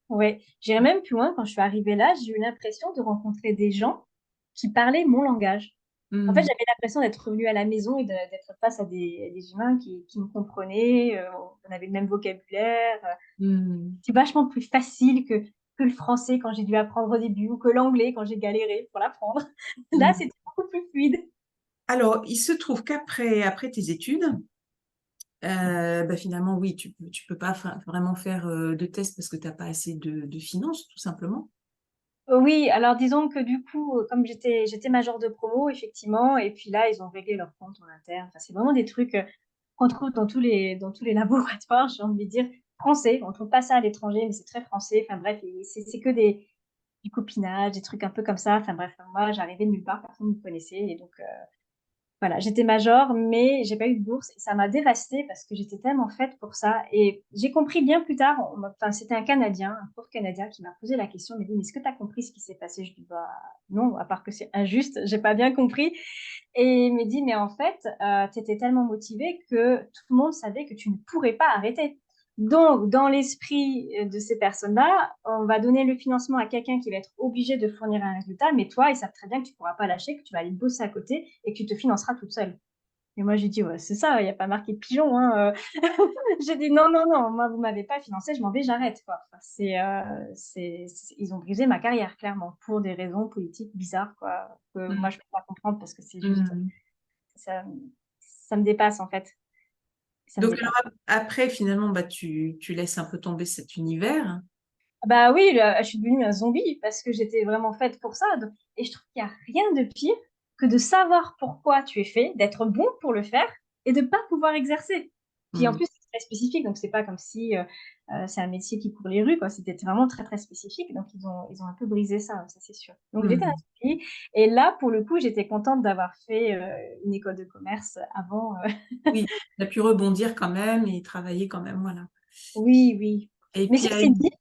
B: Ouais, j'irai même plus loin, quand je suis arrivée là, j'ai eu l'impression de rencontrer des gens qui parlaient mon langage. En fait,
A: Mhm.
B: j'avais l'impression d'être revenue à la maison et d'être face à des humains qui me comprenaient, on avait le même vocabulaire,
A: Mhm.
B: c'est vachement plus facile que le français quand j'ai dû apprendre au début, ou que l'anglais quand j'ai galéré pour l'apprendre. Là,
A: Mhm.
B: c'était beaucoup plus fluide.
A: Alors, il se trouve après tes études, bah, finalement, oui, tu peux pas vraiment faire de tests parce que tu n'as pas assez de finances, tout simplement.
B: Oui, alors disons que du coup, comme j'étais major de promo, effectivement, et puis là, ils ont réglé leur compte en interne. Enfin, c'est vraiment des trucs qu'on trouve dans tous les laboratoires, j'ai envie de dire, français. On trouve pas ça à l'étranger, mais c'est très français. Enfin bref, c'est que du copinage, des trucs un peu comme ça. Enfin bref, moi, j'arrivais de nulle part, personne ne me connaissait, et donc voilà, j'étais major, mais j'ai pas eu de bourse et ça m'a dévastée parce que j'étais tellement faite pour ça. Et j'ai compris bien plus tard, enfin, c'était un Canadien, un prof canadien qui m'a posé la question, il m'a dit, mais est-ce que tu as compris ce qui s'est passé? Je dis, bah non, à part que c'est injuste, j'ai pas bien compris. Et il m'a dit, mais en fait, tu étais tellement motivée que tout le monde savait que tu ne pourrais pas arrêter. Donc, dans l'esprit de ces personnes-là, on va donner le financement à quelqu'un qui va être obligé de fournir un résultat, mais toi, ils savent très bien que tu ne pourras pas lâcher, que tu vas aller bosser à côté et que tu te financeras toute seule. Et moi, j'ai dit, ouais, c'est ça, il n'y a pas marqué pigeon, hein. J'ai dit, non, non, non, moi, vous ne m'avez pas financé, je m'en vais, j'arrête, quoi. Enfin, ils ont brisé ma carrière, clairement, pour des raisons politiques bizarres, quoi, que moi, je ne peux pas comprendre parce que c'est juste,
A: Mhm.
B: ça, ça me dépasse, en fait. Ça me
A: Donc,
B: dépasse.
A: alors, après, finalement, bah, tu laisses un peu tomber cet univers.
B: Bah oui, je suis devenue un zombie parce que j'étais vraiment faite pour ça. Et je trouve qu'il n'y a rien de pire que de savoir pourquoi tu es fait, d'être bon pour le faire et de ne pas pouvoir exercer. Puis en
A: Mhm.
B: plus, c'est très spécifique, donc c'est pas comme si c'est un métier qui court les rues, quoi. C'était vraiment très très spécifique, donc ils ont un peu brisé ça c'est sûr. Donc j'étais un
A: Mhm.
B: zombie et là, pour le coup, j'étais contente d'avoir fait une école de commerce avant.
A: Oui, tu as pu rebondir quand même et travailler quand même, voilà.
B: Oui, oui.
A: Et
B: Mais
A: puis,
B: ceci dit,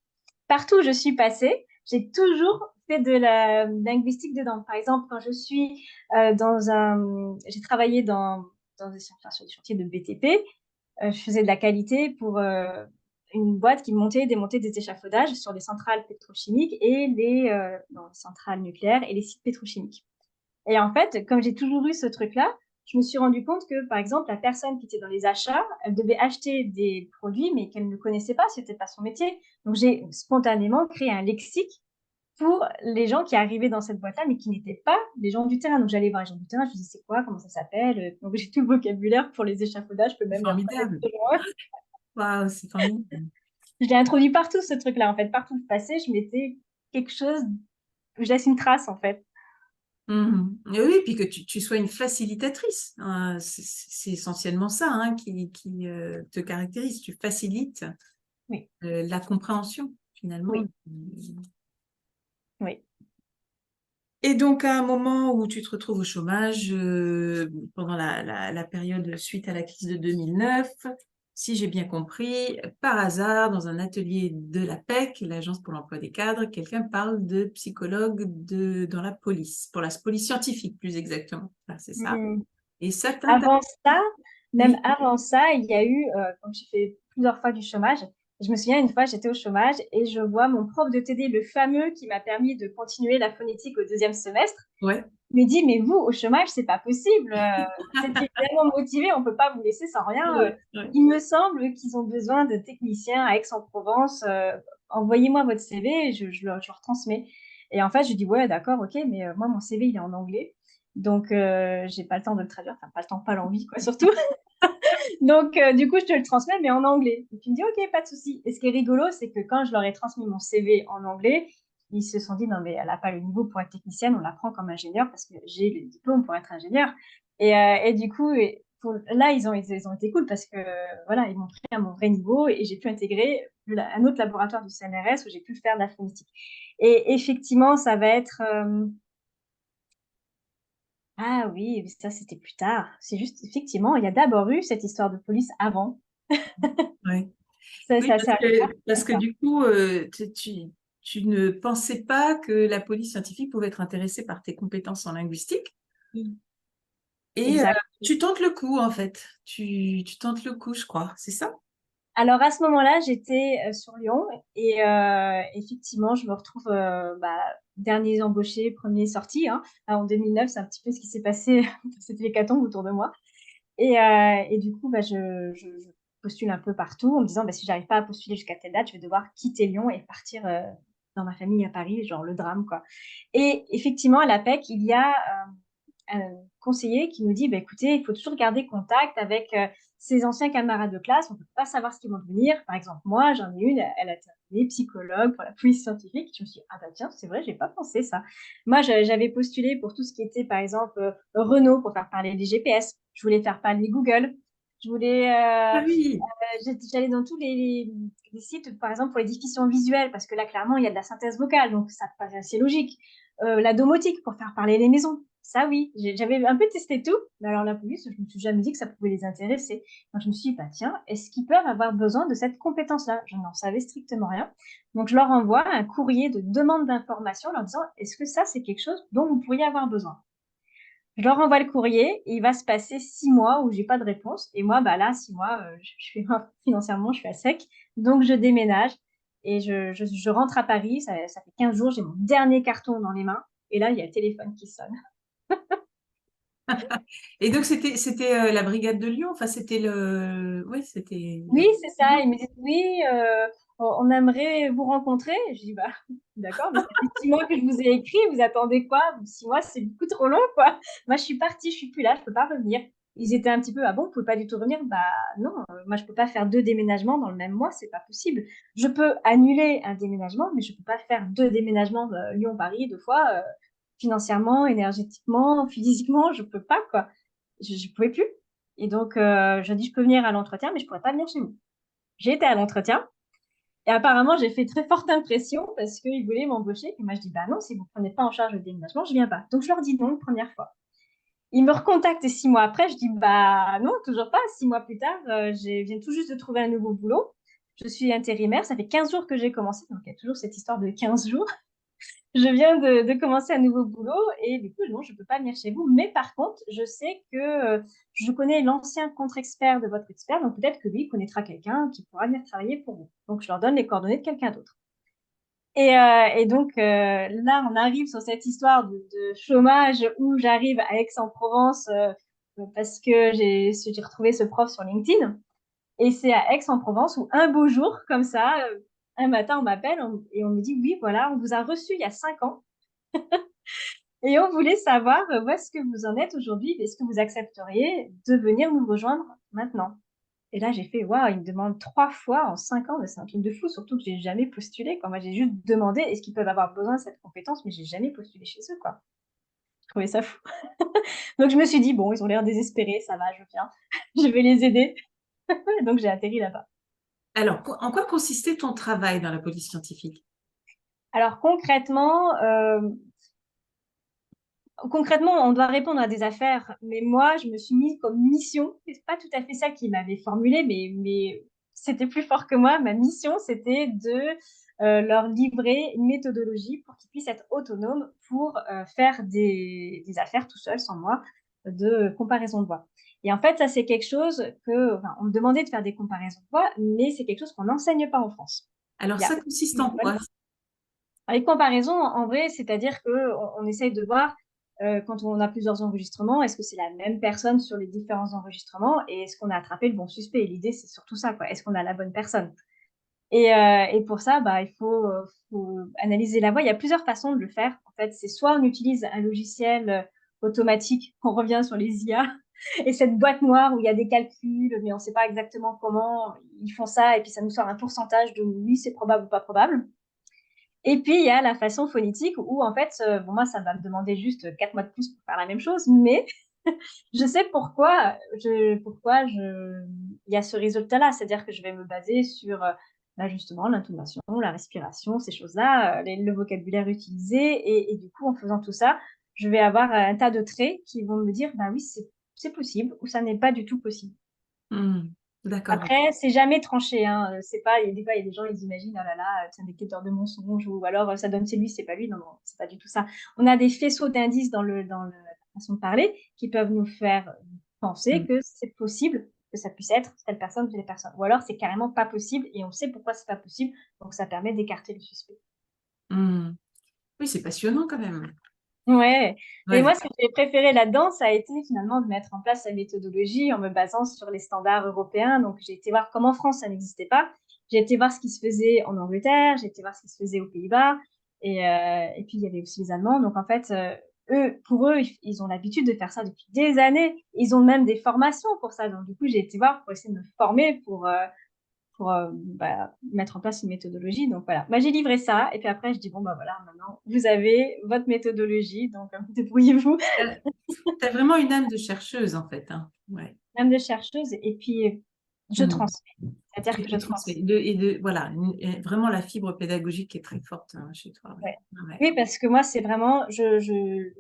B: partout où je suis passée, j'ai toujours fait de la linguistique dedans. Par exemple, quand je suis j'ai travaillé enfin, sur des chantiers de BTP, je faisais de la qualité pour une boîte qui montait et démontait des échafaudages sur les centrales pétrochimiques et non, les centrales nucléaires et les sites pétrochimiques. Et en fait, comme j'ai toujours eu ce truc-là, je me suis rendu compte que, par exemple, la personne qui était dans les achats, elle devait acheter des produits, mais qu'elle ne connaissait pas, ce n'était pas son métier. Donc, j'ai spontanément créé un lexique pour les gens qui arrivaient dans cette boîte-là, mais qui n'étaient pas des gens du terrain. Donc, j'allais voir les gens du terrain, je disais, c'est quoi, comment ça s'appelle? Donc, j'ai tout le vocabulaire pour les échafaudages, je peux
A: c'est
B: même les reconnaître
A: formidable.
B: de loin.
A: Waouh, c'est formidable.
B: Je l'ai introduit partout, ce truc-là, en fait. Partout où je passais, je mettais quelque chose, je laisse une trace, en fait.
A: Mhm. Et oui, puis que tu sois une facilitatrice, hein. C'est essentiellement ça, hein, qui te caractérise. Tu facilites
B: Oui,
A: la compréhension, finalement.
B: oui, oui.
A: Et donc, à un moment où tu te retrouves au chômage, pendant la période suite à la crise de 2009, si j'ai bien compris, par hasard, dans un atelier de l'APEC, l'Agence pour l'emploi des cadres, quelqu'un parle de psychologue dans la police, pour la police scientifique plus exactement. Ah, c'est ça.
B: Mm.
A: Et ça t'intéresse?
B: Avant ça, même
A: Oui,
B: avant ça, il y a eu, comme j'ai fait plusieurs fois du chômage, je me souviens une fois, j'étais au chômage et je vois mon prof de TD, le fameux qui m'a permis de continuer la phonétique au deuxième semestre,
A: ouais.
B: me dit, mais vous, au chômage, c'est pas possible. Vous étiez tellement motivé, on peut pas vous laisser sans rien.
A: Ouais, ouais.
B: Il me semble qu'ils ont besoin de techniciens à Aix-en-Provence. Envoyez-moi votre CV, je leur transmets. Et en fait, je dis, ouais, d'accord, ok, mais moi, mon CV, il est en anglais. Donc, j'ai pas le temps de le traduire. Enfin, pas le temps, pas l'envie, quoi, surtout. Donc, du coup, je te le transmets, mais en anglais. Et puis, il me dit, OK, pas de souci. Et ce qui est rigolo, c'est que quand je leur ai transmis mon CV en anglais, ils se sont dit, non, mais elle n'a pas le niveau pour être technicienne, on la prend comme ingénieur parce que j'ai le diplôme pour être ingénieur. Et du coup, là, ils ont été cool parce que, voilà, ils m'ont pris à mon vrai niveau et j'ai pu intégrer un autre laboratoire du CNRS où j'ai pu faire de la phonétique. Et effectivement, ça va être, ah oui, mais ça, c'était plus tard. C'est juste, effectivement, il y a d'abord eu cette histoire de police avant.
A: Ouais.
B: Ça,
A: Oui,
B: ça,
A: parce
B: ça arrive
A: que, parce que
B: après.
A: du coup, tu ne pensais pas que la police scientifique pouvait être intéressée par tes compétences en linguistique.
B: Oui,
A: Et
B: exact.
A: tu tentes le coup, en fait. Tu tentes le coup, je crois. C'est ça?
B: Alors à ce moment-là, j'étais sur Lyon et effectivement, je me retrouve dernier embauché, premier sorti, hein. En 2009, c'est un petit peu ce qui s'est passé, c'était l'hécatombe autour de moi. Et du coup, je postule un peu partout en me disant, si j'arrive pas à postuler jusqu'à telle date, je vais devoir quitter Lyon et partir dans ma famille à Paris, genre le drame, quoi. Et effectivement, à l'APEC, il y a un conseiller qui nous dit, écoutez, il faut toujours garder contact avec ses anciens camarades de classe, on ne peut pas savoir ce qu'ils vont devenir. Par exemple, moi, j'en ai une, elle a terminé psychologue pour la police scientifique. Je me suis dit, ah bah tiens, c'est vrai, j'ai pas pensé ça. Moi, j'avais postulé pour tout ce qui était, par exemple, Renault pour faire parler les GPS. Je voulais faire parler Google. Je voulais,
A: Ah oui,
B: j'allais dans tous les sites, par exemple, pour les diffusions visuelles, parce que là, clairement, il y a de la synthèse vocale, donc ça paraît assez logique. La domotique pour faire parler les maisons. Ça, oui, j'avais un peu testé tout, mais alors la police, je me suis jamais dit que ça pouvait les intéresser. Donc je me suis dit, bah tiens, est-ce qu'ils peuvent avoir besoin de cette compétence-là? Je n'en savais strictement rien. Donc je leur envoie un courrier de demande d'information en leur disant, est-ce que ça, c'est quelque chose dont vous pourriez avoir besoin? Je leur envoie le courrier et il va se passer 6 mois où j'ai pas de réponse. Et moi, bah là, 6 mois, je suis financièrement, je suis à sec. Donc je déménage et je rentre à Paris. Ça fait 15 jours, j'ai mon dernier carton dans les mains. Et là, il y a le téléphone qui sonne.
A: et donc c'était la brigade de Lyon, enfin c'était le... Oui, c'était...
B: Oui, c'est ça. Ils me disent oui, on aimerait vous rencontrer. Je dis bah d'accord, mais ça fait 6 mois que je vous ai écrit. Vous attendez quoi? 6 mois, c'est beaucoup trop long, quoi. Moi, je suis partie, je suis plus là, je peux pas revenir. Ils étaient un petit peu ah bon, vous pouvez pas du tout revenir? Bah non, moi je peux pas faire 2 déménagements dans le même mois, c'est pas possible. Je peux annuler un déménagement, mais je peux pas faire 2 déménagements Lyon-Paris 2 fois. Financièrement, énergétiquement, physiquement, je peux pas quoi. Je pouvais plus. Et donc, je dis, je peux venir à l'entretien, mais je pourrais pas venir chez vous. J'ai été à l'entretien et apparemment, j'ai fait très forte impression parce qu'ils voulaient m'embaucher. Et moi, je dis, bah non, si vous prenez pas en charge le déménagement, je viens pas. Donc, je leur dis non une première fois. Ils me recontactent 6 mois après. Je dis, bah non, toujours pas. 6 mois plus tard, je viens tout juste de trouver un nouveau boulot. Je suis intérimaire. Ça fait 15 jours que j'ai commencé. Donc, il y a toujours cette histoire de 15 jours. Je viens de commencer un nouveau boulot et du coup, non, je ne peux pas venir chez vous. Mais par contre, je sais que je connais l'ancien contre-expert de votre expert, donc peut-être que lui connaîtra quelqu'un qui pourra venir travailler pour vous. Donc, je leur donne les coordonnées de quelqu'un d'autre. Et donc, là, on arrive sur cette histoire de chômage où j'arrive à Aix-en-Provence parce que j'ai retrouvé ce prof sur LinkedIn. Et c'est à Aix-en-Provence où un beau jour, comme ça, un matin, on m'appelle et on me dit, oui, voilà, on vous a reçu il y a 5 ans et on voulait savoir où est-ce que vous en êtes aujourd'hui. Est-ce que vous accepteriez de venir nous rejoindre maintenant? Et là, j'ai fait, waouh, ils me demandent 3 fois en 5 ans, mais c'est un truc de fou, surtout que j'ai jamais postulé. Quoi. Moi, j'ai juste demandé est-ce qu'ils peuvent avoir besoin de cette compétence, mais j'ai jamais postulé chez eux. Quoi. Je trouvais ça fou. Donc, je me suis dit, bon, ils ont l'air désespérés, ça va, je viens, je vais les aider. Donc, j'ai atterri là-bas.
A: Alors, en quoi consistait ton travail dans la police scientifique?
B: Alors, concrètement, on doit répondre à des affaires, mais moi, je me suis mise comme mission. C'est pas tout à fait ça qu'ils m'avaient formulé, mais c'était plus fort que moi. Ma mission, c'était de leur livrer une méthodologie pour qu'ils puissent être autonomes pour faire des affaires tout seuls, sans moi, de comparaison de voix. Et en fait, ça, c'est quelque chose enfin, on me demandait de faire des comparaisons de voix, mais c'est quelque chose qu'on n'enseigne pas en France.
A: Alors,
B: Il y a
A: ça consiste en quoi?
B: les comparaisons, en vrai, c'est-à-dire qu'on essaye de voir quand on a plusieurs enregistrements, est-ce que c'est la même personne sur les différents enregistrements et est-ce qu'on a attrapé le bon suspect? L'idée, c'est surtout ça, quoi. Est-ce qu'on a la bonne personne? Et pour ça, bah, faut analyser la voix. Il y a plusieurs façons de le faire. En fait, c'est soit on utilise un logiciel automatique, on revient sur les IA, et cette boîte noire où il y a des calculs, mais on ne sait pas exactement comment ils font ça, et puis ça nous sort un pourcentage de oui, c'est probable ou pas probable. Et puis, il y a la façon phonétique où, en fait, bon, moi, ça va me demander juste 4 mois de plus pour faire la même chose, mais je sais il y a ce résultat-là. C'est-à-dire que je vais me baser sur, bah, justement, l'intonation, la respiration, ces choses-là, le vocabulaire utilisé. Et du coup, en faisant tout ça, je vais avoir un tas de traits qui vont me dire, bah oui, c'est possible ou ça n'est pas du tout possible.
A: Hmm, d'accord.
B: Après, c'est jamais tranché, hein. C'est pas, des fois, il y a des gens, ils imaginent, oh là là, c'est un détecteur de mensonges, ou alors ça donne c'est lui, c'est pas lui. Non, non, c'est pas du tout ça. On a des faisceaux d'indices dans la façon de parler qui peuvent nous faire penser
A: Hmm.
B: que c'est possible que ça puisse être telle personne ou telle personne. Ou alors, c'est carrément pas possible et on sait pourquoi c'est pas possible. Donc, ça permet d'écarter le suspect.
A: Hmm. Oui, c'est passionnant quand même.
B: Ouais, mais
A: Ouais.
B: moi, ce que j'ai préféré là-dedans, ça a été finalement de mettre en place la méthodologie en me basant sur les standards européens. Donc, j'ai été voir comment en France, ça n'existait pas. J'ai été voir ce qui se faisait en Angleterre, j'ai été voir ce qui se faisait aux Pays-Bas. Et puis, il y avait aussi les Allemands. Donc, en fait, pour eux, ils ont l'habitude de faire ça depuis des années. Ils ont même des formations pour ça. Donc, du coup, j'ai été voir pour essayer de me former pour mettre en place une méthodologie. Donc, voilà. J'ai livré ça. Et puis après, je dis, bon, voilà, maintenant, vous avez votre méthodologie. Donc, débrouillez-vous.
A: Tu as vraiment une âme de chercheuse, en fait, hein. Ouais.
B: Même de chercheuse. Et puis, je
A: Mm.
B: transmets. C'est-à-dire
A: Et
B: que je
A: tu transmets.
B: transmets.
A: Voilà, vraiment la fibre pédagogique qui est très forte, hein, chez toi. Ouais.
B: Ouais.
A: Ouais.
B: Oui, parce que moi, c'est vraiment, je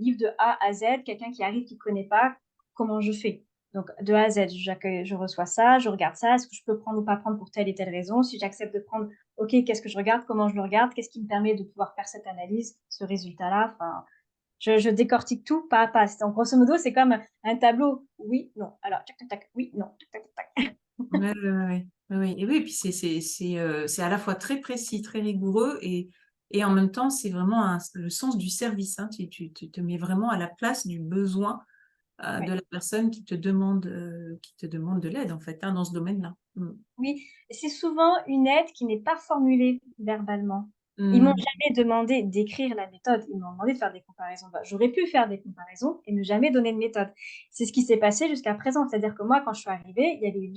B: livre de A à Z, quelqu'un qui arrive, qui ne connaît pas, comment je fais. Donc, de A à Z, je reçois ça, je regarde ça, est-ce que je peux prendre ou pas prendre pour telle et telle raison? Si j'accepte de prendre, OK, qu'est-ce que je regarde? Comment je le regarde? Qu'est-ce qui me permet de pouvoir faire cette analyse, ce résultat-là? Enfin, je décortique tout pas à pas. Donc, grosso modo, c'est comme un tableau. Oui, non. Alors, tac, tac, tac. Oui, non. Tac, tac, tac.
A: Ouais, ouais, ouais. Ouais, ouais. Et oui, puis c'est à la fois très précis, très rigoureux et en même temps, c'est vraiment le sens du service, hein. Tu te mets vraiment à la place du besoin de
B: Ouais.
A: la personne qui te demande de l'aide, en fait, hein, dans ce domaine-là. Mm.
B: Oui, c'est souvent une aide qui n'est pas formulée verbalement. Ils m'ont
A: Mm.
B: jamais demandé d'écrire la méthode, ils m'ont demandé de faire des comparaisons. J'aurais pu faire des comparaisons et ne jamais donner de méthode. C'est ce qui s'est passé jusqu'à présent. C'est-à-dire que moi, quand je suis arrivée, il y avait eu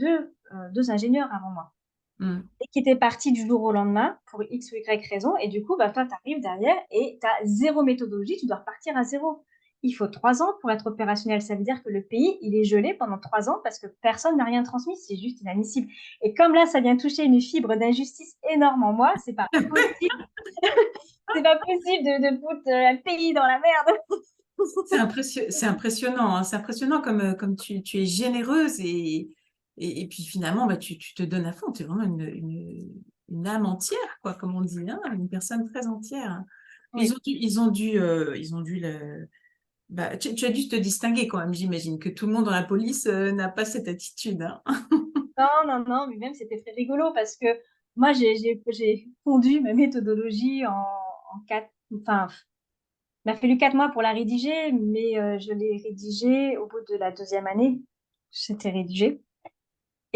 B: deux ingénieurs avant moi
A: Mm.
B: et qui étaient partis du jour au lendemain pour X ou Y raison. Et du coup, toi, tu arrives derrière et tu as zéro méthodologie, tu dois repartir à zéro. Il faut 3 ans pour être opérationnel. Ça veut dire que le pays, il est gelé pendant 3 ans parce que personne n'a rien transmis. C'est juste inadmissible. Et comme là, ça vient toucher une fibre d'injustice énorme en moi, c'est pas possible. C'est pas possible de foutre un pays dans la merde.
A: C'est impressionnant, hein. C'est impressionnant comme tu es généreuse et puis finalement, tu te donnes à fond. Tu es vraiment une âme entière, quoi, comme on dit, hein, une personne très entière, hein.
B: Oui.
A: Ils ont dû tu as dû te distinguer quand même, j'imagine, que tout le monde dans la police n'a pas cette attitude, hein.
B: Non, non, non, mais même c'était très rigolo parce que moi, j'ai fondu ma méthodologie en 4, enfin, il m'a fallu 4 mois pour la rédiger, mais je l'ai rédigée au bout de la 2e année. C'était rédigé.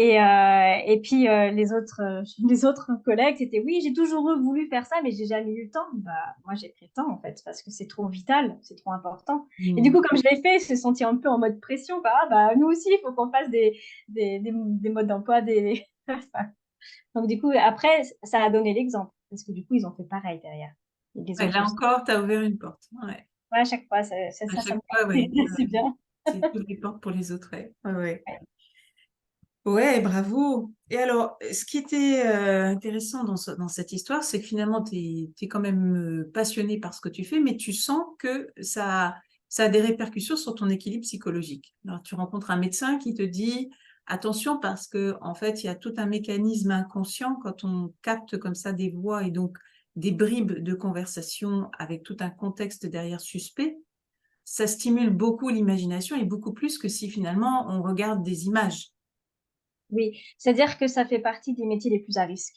B: Et puis les autres collègues, c'était oui, j'ai toujours voulu faire ça, mais j'ai jamais eu le temps. Moi, j'ai pris le temps en fait, parce que c'est trop vital, c'est trop important. Et du
A: Mm.
B: coup, comme je l'ai fait, je me suis sentie un peu en mode pression. Nous aussi, il faut qu'on fasse des modes d'emploi. Donc, du coup, après, ça a donné l'exemple, parce que du coup, ils ont fait pareil derrière. Et les
A: Ouais,
B: autres
A: là
B: aussi.
A: encore, tu as ouvert une porte. Ouais.
B: Ouais, à chaque fois,
A: À
B: ça
A: chaque
B: me
A: fois,
B: plaît.
A: ouais.
B: C'est bien.
A: Tu ouvres des portes pour les autres, ouais. Ouais, ouais.
B: Ouais.
A: Ouais, bravo. Et alors, ce qui était intéressant dans cette histoire, c'est que finalement, tu es, quand même passionné par ce que tu fais, mais tu sens que ça a des répercussions sur ton équilibre psychologique. Alors, tu rencontres un médecin qui te dit, attention, parce que en fait, il y a tout un mécanisme inconscient quand on capte comme ça des voix et donc des bribes de conversation avec tout un contexte derrière suspect. Ça stimule beaucoup l'imagination et beaucoup plus que si finalement on regarde des images.
B: Oui, c'est-à-dire que ça fait partie des métiers les plus à risque,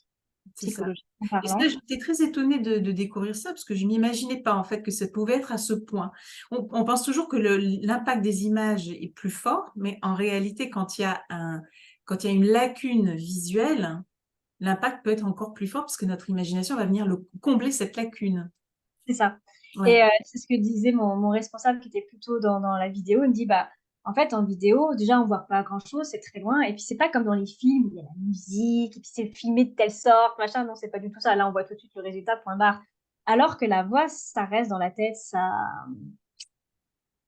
A: C'est ça.
B: psychologiquement
A: Et ça,
B: parlant.
A: j'étais très étonnée de découvrir ça parce que je n'imaginais pas en fait que ça pouvait être à ce point. On pense toujours que l'impact des images est plus fort, mais en réalité, quand il y a une lacune visuelle, l'impact peut être encore plus fort parce que notre imagination va venir combler cette lacune.
B: C'est ça.
A: Ouais.
B: Et c'est ce que disait mon responsable qui était plutôt dans la vidéo. Il me dit, en fait, en vidéo, déjà, on voit pas grand-chose, c'est très loin. Et puis, c'est pas comme dans les films où il y a la musique, et puis c'est filmé de telle sorte, machin. Non, c'est pas du tout ça. Là, on voit tout de suite le résultat, point barre. Alors que la voix, ça reste dans la tête,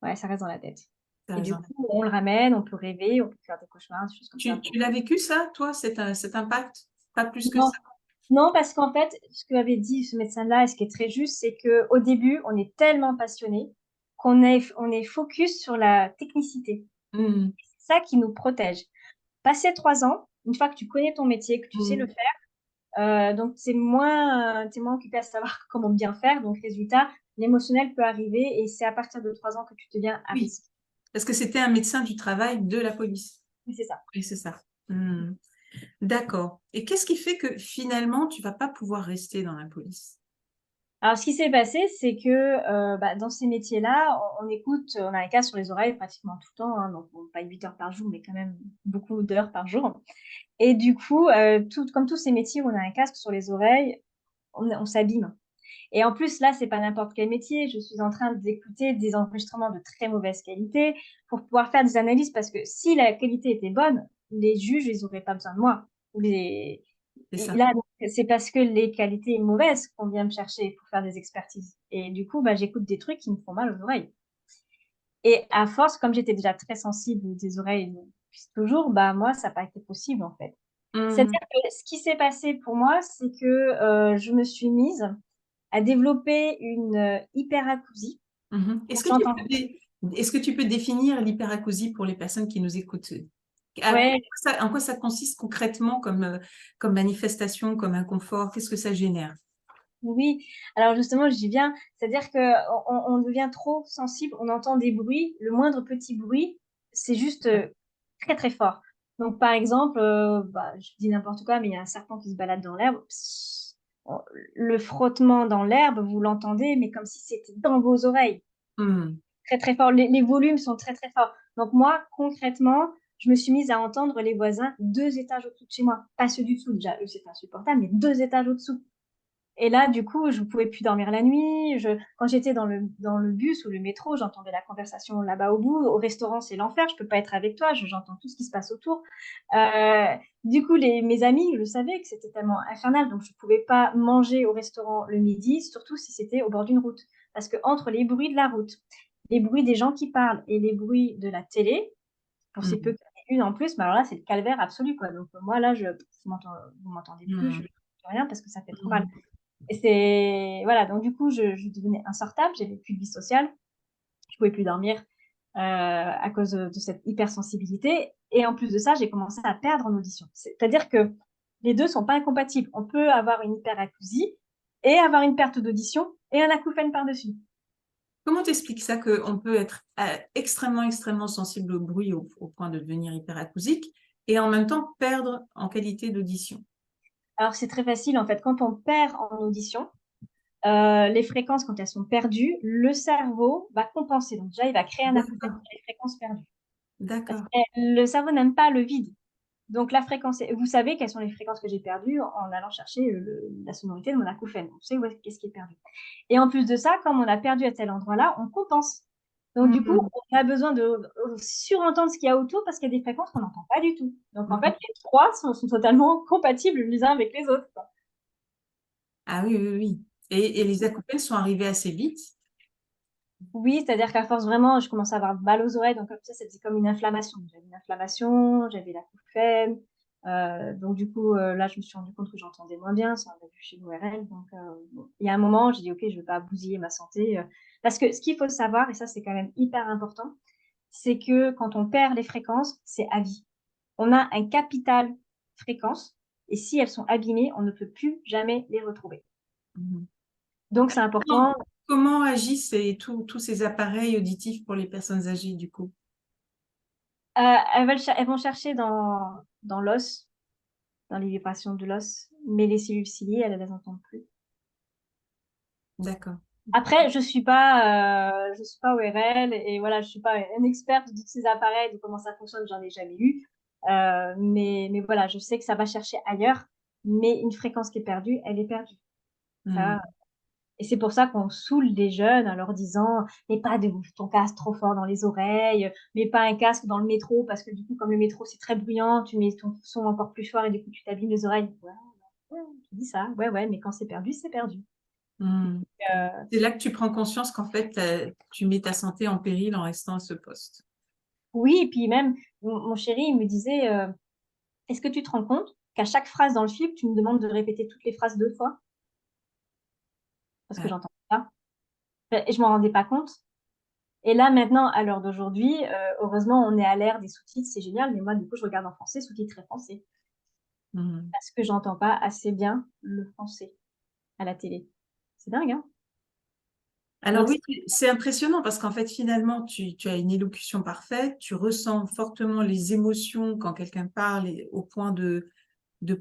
B: ouais, ça reste dans la tête.
A: T'as
B: Et du
A: raison.
B: coup, on le ramène, on peut rêver, on peut faire des cauchemars, des choses comme ça.
A: Tu l'as vécu ça, toi, cet impact? Pas plus que
B: Non,
A: ça.
B: non, parce qu'en fait, ce que avait dit ce médecin-là, et ce qui est très juste, c'est qu'au début, on est tellement passionné on est focus sur la technicité.
A: Hmm.
B: C'est ça qui nous protège. Passer 3 ans, une fois que tu connais ton métier, que tu sais le
A: Hmm.
B: faire, donc t'es moins occupé à savoir comment bien faire. Donc, résultat, l'émotionnel peut arriver et c'est à partir de 3 ans que tu deviens à
A: Oui,
B: risque.
A: parce que c'était un médecin du travail de la police.
B: Oui, c'est ça.
A: Oui, c'est ça. Hmm. D'accord. Et qu'est-ce qui fait que finalement, tu vas pas pouvoir rester dans la police?
B: Alors, ce qui s'est passé, c'est que dans ces métiers-là, on écoute, on a un casque sur les oreilles pratiquement tout le temps, hein, donc bon, pas 8 heures par jour, mais quand même beaucoup d'heures par jour. Et du coup, comme tous ces métiers où on a un casque sur les oreilles, on s'abîme. Et en plus, là, c'est pas n'importe quel métier. Je suis en train d'écouter des enregistrements de très mauvaise qualité pour pouvoir faire des analyses parce que si la qualité était bonne, les juges, ils auraient pas besoin de moi.
A: C'est
B: Et
A: ça.
B: là, c'est parce que les qualités mauvaises qu'on vient me chercher pour faire des expertises. Et du coup, bah, j'écoute des trucs qui me font mal aux oreilles. Et à force, comme j'étais déjà très sensible des oreilles depuis toujours, bah, moi, ça n'a pas été possible, en fait.
A: Mhm.
B: C'est-à-dire que ce qui s'est passé pour moi, c'est que je me suis mise à développer une hyperacousie.
A: Mhm.
B: On s'entend.
A: Est-ce que tu peux définir l'hyperacousie pour les personnes qui nous écoutent?
B: Ouais,
A: En quoi ça consiste concrètement comme manifestation, comme inconfort? Qu'est-ce que ça génère?
B: oui. Alors justement, je dis bien, c'est-à-dire que on devient trop sensible, on entend des bruits, le moindre petit bruit, c'est juste très très fort. Donc par exemple, bah, je dis n'importe quoi, mais il y a un serpent qui se balade dans l'herbe. Psst. Le frottement dans l'herbe, vous l'entendez, mais comme si c'était dans vos oreilles.
A: Hmm.
B: Très très fort. Les volumes sont très très forts. Donc moi, concrètement, je me suis mise à entendre les voisins 2 étages au-dessous de chez moi. Pas ceux du dessous, déjà, eux, c'est insupportable, mais 2 étages au-dessous. Et là, du coup, je ne pouvais plus dormir la nuit. Quand j'étais dans le bus ou le métro, j'entendais la conversation là-bas au bout. Au restaurant, c'est l'enfer. Je ne peux pas être avec toi. J'entends tout ce qui se passe autour. Euh, du coup, mes amis, je savais que c'était tellement infernal. Donc, je ne pouvais pas manger au restaurant le midi, surtout si c'était au bord d'une route. Parce que entre les bruits de la route, les bruits des gens qui parlent et les bruits de la télé, pour ces peu
A: Hmm.
B: qu'il y en ait une en plus, mais alors là, c'est le calvaire absolu, quoi. Donc, moi, là, vous m'entendez plus, je
A: Hmm.
B: ne fais rien parce que ça fait trop mal.
A: Hmm.
B: Et voilà, donc du coup, je devenais insortable, j'avais plus de vie sociale, je pouvais plus dormir à cause de cette hypersensibilité. Et en plus de ça, j'ai commencé à perdre en audition. C'est-à-dire que les deux sont pas incompatibles. On peut avoir une hyperacousie et avoir une perte d'audition et un acouphène par-dessus.
A: Comment t'expliques ça qu'on peut être extrêmement sensible au bruit au point de devenir hyperacousique et en même temps perdre en qualité d'audition?
B: Alors c'est très facile en fait. Quand on perd en audition, les fréquences, quand elles sont perdues, le cerveau va compenser. Donc déjà, il va créer un acouphène
A: D'accord,
B: sur les fréquences perdues. Parce que
A: d'accord.
B: le cerveau n'aime pas le vide. Donc la fréquence, vous savez quelles sont les fréquences que j'ai perdues en allant chercher la sonorité de mon acouphène. Vous savez qu'est-ce qui est perdu. Et en plus de ça, comme on a perdu à tel endroit-là, on compense. Donc du coup,
A: Hmm.
B: on a besoin de surentendre ce qu'il y a autour parce qu'il y a des fréquences qu'on n'entend pas du tout. Donc en fait,
A: Hmm.
B: les trois sont totalement compatibles les uns avec les autres, quoi.
A: Ah oui, oui, oui. Et les acouphènes sont arrivés assez vite.
B: Oui, c'est-à-dire qu'à force vraiment, je commençais à avoir mal aux oreilles, donc comme ça, c'était comme une inflammation. J'avais une inflammation, j'avais l'acouphène. Donc du coup, là, je me suis rendu compte que j'entendais moins bien, ça on l'a vu chez l'ORL. Donc bon. Il y a un moment, j'ai dit, OK, je ne veux pas bousiller ma santé. Parce que ce qu'il faut savoir, et ça c'est quand même hyper important, c'est que quand on perd les fréquences, c'est à vie. On a un capital fréquence, et si elles sont abîmées, on ne peut plus jamais les retrouver.
A: Mhm.
B: Donc c'est
A: Comment,
B: important.
A: comment agissent tous ces appareils auditifs pour les personnes âgées, du coup?
B: Elles vont chercher dans l'os, dans les vibrations de l'os, mais les cellules ciliées, elles ne les entendent plus.
A: D'accord.
B: Après, je suis pas ORL et voilà, je suis pas une experte de tous ces appareils, de comment ça fonctionne, j'en ai jamais eu. Mais voilà, je sais que ça va chercher ailleurs, mais une fréquence qui est perdue, elle est perdue.
A: Hmm.
B: Ça, et c'est pour ça qu'on saoule des jeunes en leur disant, mets pas ton casque trop fort dans les oreilles, mets pas un casque dans le métro, parce que du coup, comme le métro, c'est très bruyant, tu mets ton son encore plus fort et du coup, tu t'abîmes les oreilles. Ouais, ouais, tu dis ça, ouais, ouais, mais quand c'est perdu, c'est perdu.
A: Hmm.
B: Euh,
A: C'est là que tu prends conscience qu'en fait, tu mets ta santé en péril en restant à ce poste.
B: oui, et puis même, mon chéri, il me disait, est-ce que tu te rends compte qu'à chaque phrase dans le film, tu me demandes de répéter toutes les phrases 2 fois? Parce que
A: Ah,
B: j'entends pas. Et je m'en rendais pas compte. Et là, maintenant, à l'heure d'aujourd'hui, heureusement, on est à l'ère des sous-titres, c'est génial, mais moi, du coup, je regarde en français, sous-titré français,
A: hmm.
B: parce que j'entends pas assez bien le français à la télé. C'est dingue, hein?
A: Alors
B: Donc,
A: oui, c'est impressionnant parce qu'en fait, finalement, tu as une élocution parfaite, tu ressens fortement les émotions quand quelqu'un parle au point de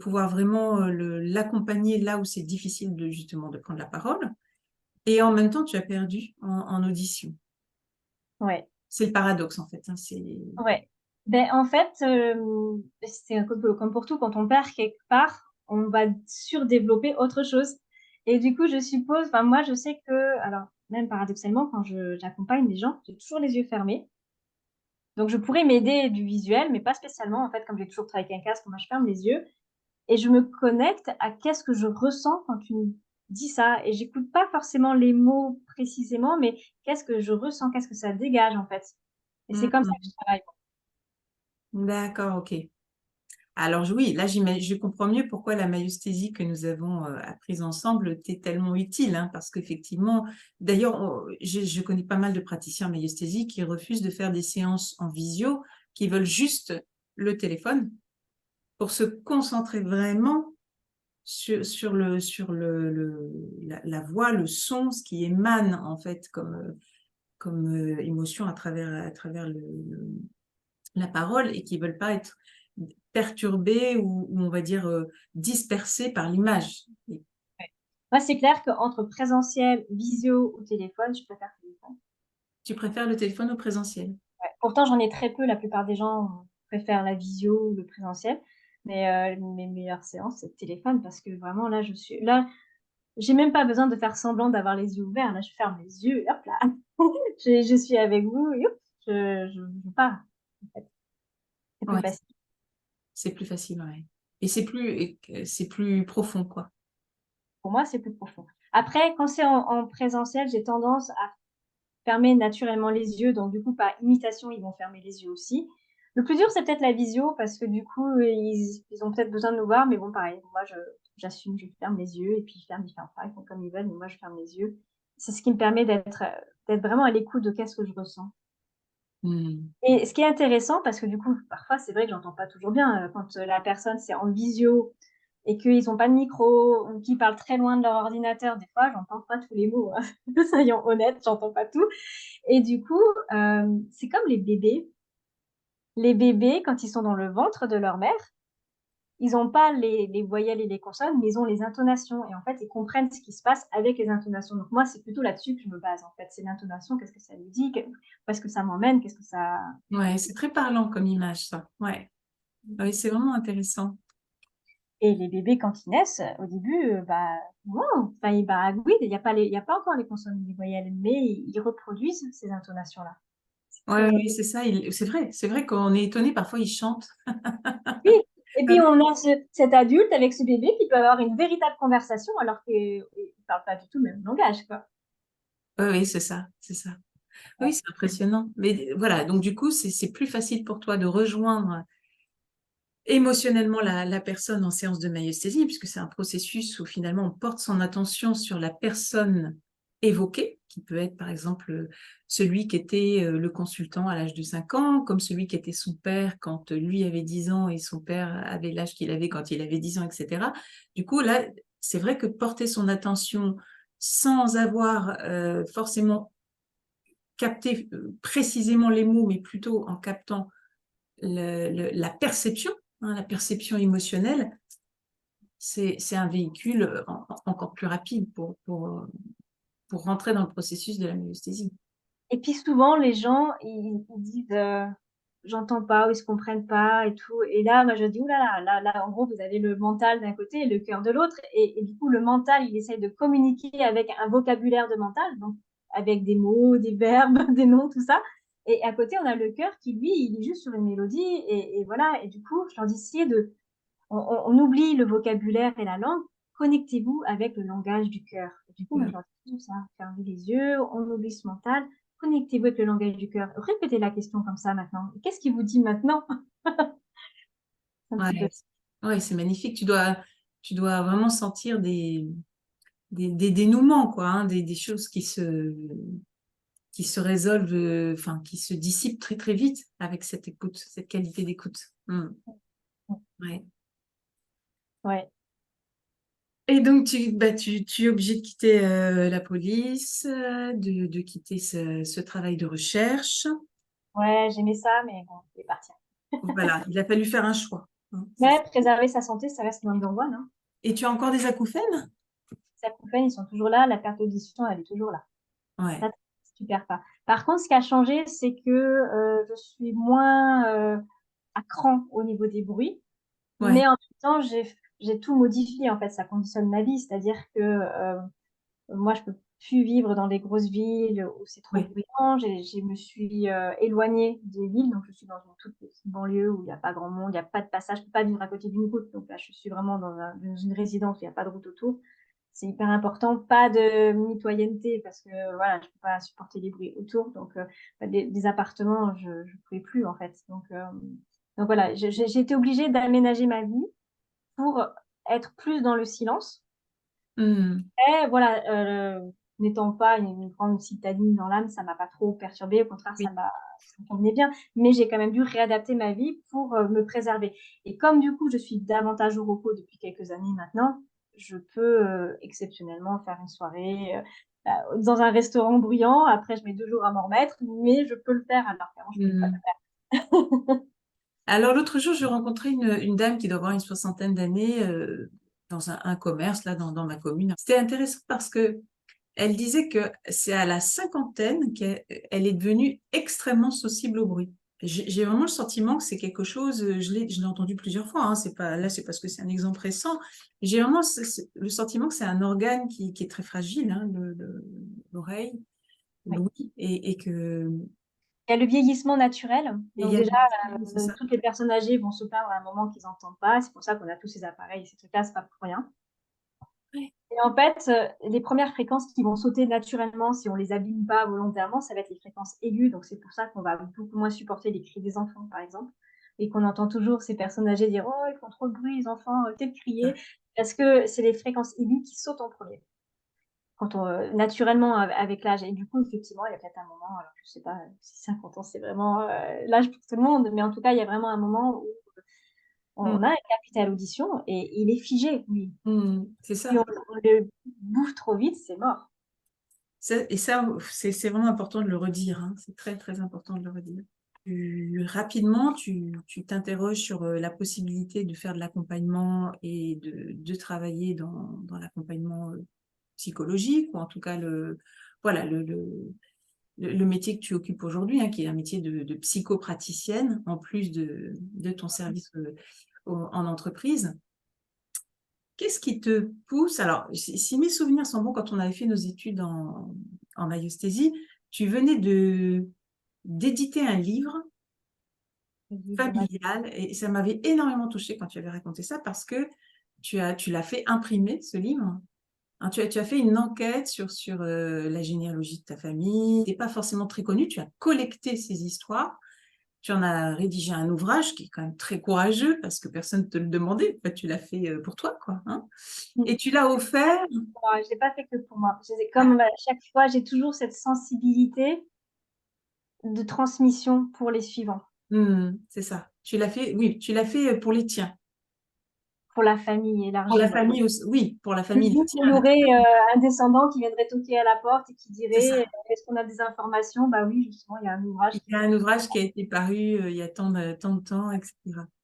A: pouvoir vraiment l'accompagner là où c'est difficile justement de prendre la parole. Et en même temps, tu as perdu en audition.
B: ouais,
A: C'est le paradoxe, en fait, hein,
B: ouais. Ben, en fait, c'est un peu comme pour tout, quand on perd quelque part, on va surdévelopper autre chose. Et du coup, je suppose, enfin, moi, je sais que, alors, même paradoxalement, quand j'accompagne des gens, j'ai toujours les yeux fermés. Donc, je pourrais m'aider du visuel, mais pas spécialement. En fait, comme j'ai toujours travaillé avec un casque, moi, je ferme les yeux et je me connecte à qu'est-ce que je ressens quand tu me dis ça. Et j'écoute pas forcément les mots précisément, mais qu'est-ce que je ressens, qu'est-ce que ça dégage, en fait. Et c'est comme ça que je
A: Mhm.
B: travaille.
A: D'accord, ok. Alors oui, là, je comprends mieux pourquoi la maïeusthésie que nous avons apprise ensemble t'est tellement utile, hein, parce qu'effectivement, d'ailleurs, je connais pas mal de praticiens en maïeusthésie qui refusent de faire des séances en visio, qui veulent juste le téléphone pour se concentrer vraiment sur la voix, le son, ce qui émane en fait comme émotion à travers la parole et qui veulent pas être perturbés ou on va dire dispersés par l'image.
B: Ouais. Moi, c'est clair qu'entre présentiel, visio ou téléphone, je préfère téléphone.
A: Tu préfères le téléphone au présentiel?
B: Ouais. Pourtant, j'en ai très peu. La plupart des gens préfèrent la visio ou le présentiel. Mais mes meilleures séances, c'est le téléphone parce que vraiment, là, j'ai même pas besoin de faire semblant d'avoir les yeux ouverts. Là, je ferme les yeux et hop là, je suis avec vous et hop, je pars. En fait. C'est plus
A: Ouais,
B: facile.
A: c'est plus facile, ouais. Et c'est plus profond, quoi.
B: Pour moi, c'est plus profond. Après, quand c'est en présentiel, j'ai tendance à fermer naturellement les yeux. Donc, du coup, par imitation, ils vont fermer les yeux aussi. Le plus dur, c'est peut-être la visio parce que du coup, ils ont peut-être besoin de nous voir. Mais bon, pareil, moi, j'assume, je ferme les yeux et puis ils ferment pas, ils font comme ils veulent, mais moi, je ferme les yeux. C'est ce qui me permet d'être vraiment à l'écoute de qu'est-ce que je ressens.
A: Hmm.
B: Et ce qui est intéressant, parce que du coup, parfois, c'est vrai que j'entends pas toujours bien quand la personne, c'est en visio et qu'ils ont pas de micro ou qu'ils parlent très loin de leur ordinateur. Des fois, j'entends pas tous les mots, hein. Soyons honnêtes, j'entends pas tout. Et du coup, c'est comme les bébés. Les bébés, quand ils sont dans le ventre de leur mère, ils ont pas les voyelles et les consonnes, mais ils ont les intonations et en fait, ils comprennent ce qui se passe avec les intonations. Donc moi, c'est plutôt là-dessus que je me base, en fait. C'est l'intonation, qu'est-ce que ça lui dit? Où est-ce que ça m'emmène? Qu'est-ce que ça.
A: Ouais, c'est très parlant comme image, ça. Ouais. Oui, c'est vraiment intéressant.
B: Et les bébés, quand ils naissent, au début, bah, non, enfin, bah, oui, il y a pas encore les consonnes et les voyelles, mais ils reproduisent ces intonations-là. C'est
A: Ouais,
B: très
A: oui, c'est ça. C'est vrai qu'on est étonné. Parfois, ils chantent.
B: oui, et puis on a cet adulte avec ce bébé qui peut avoir une véritable conversation alors qu'il ne parle pas du tout le même langage, quoi.
A: Oui, oui, c'est ça, c'est ça. Oui,
B: Ouais.
A: c'est impressionnant. Mais voilà, donc du coup, c'est plus facile pour toi de rejoindre émotionnellement la personne en séance de maïesthésie, puisque c'est un processus où finalement on porte son attention sur la personne évoquée, qui peut être par exemple celui qui était le consultant à l'âge de 5 ans, comme celui qui était son père quand lui avait 10 ans et son père avait l'âge qu'il avait quand il avait 10 ans, etc. Du coup, là, c'est vrai que porter son attention sans avoir forcément capté précisément les mots, mais plutôt en captant la perception, hein, la perception émotionnelle, c'est un véhicule encore plus rapide pour rentrer dans le processus de la myosthésie.
B: Et puis souvent, les gens, ils disent j'entends pas ou ils se comprennent pas et tout. Et là, moi, je dis, oulala, là, en gros, vous avez le mental d'un côté et le cœur de l'autre. Et du coup, le mental, il essaye de communiquer avec un vocabulaire de mental, donc avec des mots, des verbes, des noms, tout ça. Et à côté, on a le cœur qui, lui, il est juste sur une mélodie. Et voilà. Et du coup, je leur dis, essayez on oublie le vocabulaire et la langue. Connectez-vous avec le langage du cœur. Et du coup, moi, je leur dis tout ça. Fermez les yeux, on oublie ce mental. Connectez-vous avec le langage du cœur. Répétez la question comme ça maintenant. Qu'est-ce qui vous dit maintenant? Un petit peu.
A: Ouais, ouais, c'est magnifique. Tu dois vraiment sentir des dénouements, quoi, hein, des choses qui se résolvent, enfin, qui se dissipent très, très vite avec cette écoute, cette qualité d'écoute. Ouais.
B: Ouais.
A: Et donc, tu es obligé de quitter la police, de quitter ce travail de recherche.
B: Ouais, j'aimais ça, mais bon, il est parti.
A: Voilà, il a fallu faire un choix, hein, c'est ça.
B: Mais préserver sa santé, ça reste number one, hein.
A: Et tu as encore des acouphènes?
B: Les acouphènes, ils sont toujours là. La perte d'audition, elle est toujours là.
A: Ouais,
B: Ça, tu perds pas. Par contre, ce qui a changé, c'est que je suis moins à cran au niveau des bruits.
A: ouais.
B: Mais en même temps, j'ai tout modifié, en fait, ça conditionne ma vie, c'est-à-dire que moi, je peux plus vivre dans les grosses villes où c'est trop
A: Oui.
B: bruyant. Je me suis éloignée des villes, donc je suis dans une toute petite banlieue où il n'y a pas grand monde, il n'y a pas de passage, je ne peux pas vivre à côté d'une route. Donc là, je suis vraiment dans une résidence où il n'y a pas de route autour. C'est hyper important, pas de mitoyenneté parce que voilà, je ne peux pas supporter les bruits autour. Donc des appartements, je ne pouvais plus en fait. Donc voilà, j'ai été obligée d'aménager ma vie pour être plus dans le silence.
A: Hmm.
B: Et voilà, n'étant pas une grande citadine dans l'âme, ça m'a pas trop perturbée. Au contraire,
A: Oui.
B: ça me convenait bien. Mais j'ai quand même dû réadapter ma vie pour me préserver. Et comme du coup, je suis davantage au repos depuis quelques années maintenant, je peux exceptionnellement faire une soirée dans un restaurant bruyant. Après, je mets 2 jours à m'en remettre, mais je peux le faire alors qu'avant, je pouvais pas
A: Hmm.
B: le faire.
A: Alors, l'autre jour, j'ai rencontré une dame qui doit avoir une soixantaine d'années dans un commerce, là, dans ma commune. C'était intéressant parce que elle disait que c'est à la cinquantaine qu'elle est devenue extrêmement sensible au bruit. J'ai vraiment le sentiment que c'est quelque chose, je l'ai entendu plusieurs fois, hein, c'est pas, là, c'est parce que c'est un exemple récent. J'ai vraiment le sentiment que c'est un organe qui est très fragile, hein, l'oreille,
B: Oui.
A: l'ouïe, et que,
B: Il y a le vieillissement naturel.
A: et il
B: Donc
A: y a,
B: déjà,
A: c'est ça.
B: toutes les personnes âgées vont se plaindre à un moment qu'ils n'entendent pas. C'est pour ça qu'on a tous ces appareils et ces trucs-là, c'est pas pour rien.
A: Ouais.
B: Et en fait, les premières fréquences qui vont sauter naturellement si on les abîme pas volontairement, ça va être les fréquences aiguës. Donc c'est pour ça qu'on va beaucoup moins supporter les cris des enfants, par exemple, et qu'on entend toujours ces personnes âgées dire «Oh, ils font trop de bruit, les enfants, arrêtez de crier», parce que c'est les fréquences aiguës qui sautent en premier. Quand on, naturellement avec l'âge. Et du coup, effectivement, il y a peut-être un moment, alors je sais pas si 50 ans c'est vraiment l'âge pour tout le monde, mais en tout cas, il y a vraiment un moment où
A: Mm,
B: on a un capital audition et il est figé, lui.
A: c'est
B: Si
A: ça.
B: on le bouffe trop vite, c'est mort.
A: Et ça, c'est vraiment important de le redire, hein. C'est très, très important de le redire. Rapidement, tu t'interroges sur la possibilité de faire de l'accompagnement et de travailler dans l'accompagnement psychologique, ou en tout cas voilà, le métier que tu occupes aujourd'hui, hein, qui est un métier de psychopraticienne, en plus de ton service en entreprise. Qu'est-ce qui te pousse? Alors, si mes souvenirs sont bons, quand on avait fait nos études en maïeusthésie, tu venais d'éditer un livre familial, et ça m'avait énormément touchée quand tu avais raconté ça, parce que tu l'as fait imprimer, ce livre. Hein, tu as fait une enquête sur la généalogie de ta famille. Tu n'es pas forcément très connue, tu as collecté ces histoires. Tu en as rédigé un ouvrage qui est quand même très courageux parce que personne ne te le demandait. En fait, tu l'as fait pour toi, quoi, hein. Et tu l'as offert.
B: Je l'ai pas fait que pour moi. Comme à chaque fois, j'ai toujours cette sensibilité de transmission pour les suivants,
A: C'est ça. Tu l'as fait, oui, tu l'as fait pour les tiens.
B: pour la famille
A: Pour la
B: élargie, ouais.
A: famille aussi, oui, pour la
B: Le
A: famille, les
B: jour où il y
A: tiens.
B: aurait un descendant qui viendrait toquer à la porte et qui
A: C'est
B: dirait
A: ça.
B: est-ce qu'on a des informations? Bah oui, justement, il y a un ouvrage
A: Il
B: qui
A: y a un ouvrage qui a été paru il y a tant de temps, etc.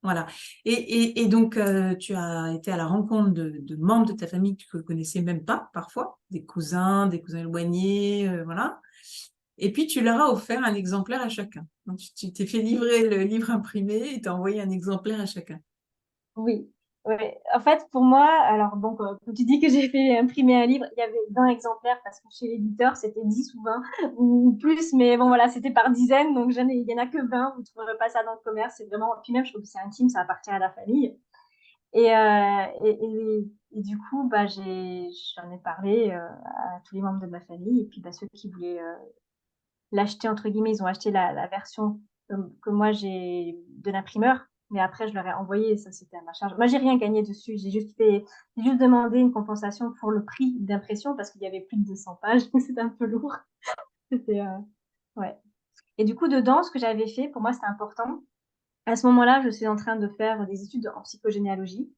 A: Voilà. Et donc, tu as été à la rencontre de membres de ta famille que tu ne connaissais même pas, parfois, des cousins éloignés, voilà. Et puis, tu leur as offert un exemplaire à chacun. Donc, tu t'es fait livrer le livre imprimé et tu as envoyé un exemplaire à chacun.
B: Oui, ouais. En fait, pour moi, alors bon, quand tu dis que j'ai fait imprimer un livre, il y avait 20 exemplaires parce que chez l'éditeur, c'était 10 ou 20 ou plus, mais bon, voilà, c'était par dizaines, donc il y en a que 20, vous ne trouverez pas ça dans le commerce, c'est vraiment, puis même, je trouve que c'est intime, ça appartient à la famille. Et du coup, bah, j'en ai parlé à tous les membres de ma famille, et puis bah, ceux qui voulaient l'acheter, entre guillemets, ils ont acheté la version que moi j'ai de l'imprimeur, mais après je leur ai envoyé, ça c'était à ma charge. Moi j'ai rien gagné dessus, j'ai juste demandé une compensation pour le prix d'impression parce qu'il y avait plus de 200 pages, c'était un peu lourd. C'était, ouais. Et du coup, dedans, ce que j'avais fait, pour moi c'était important. À ce moment-là, je suis en train de faire des études en psychogénéalogie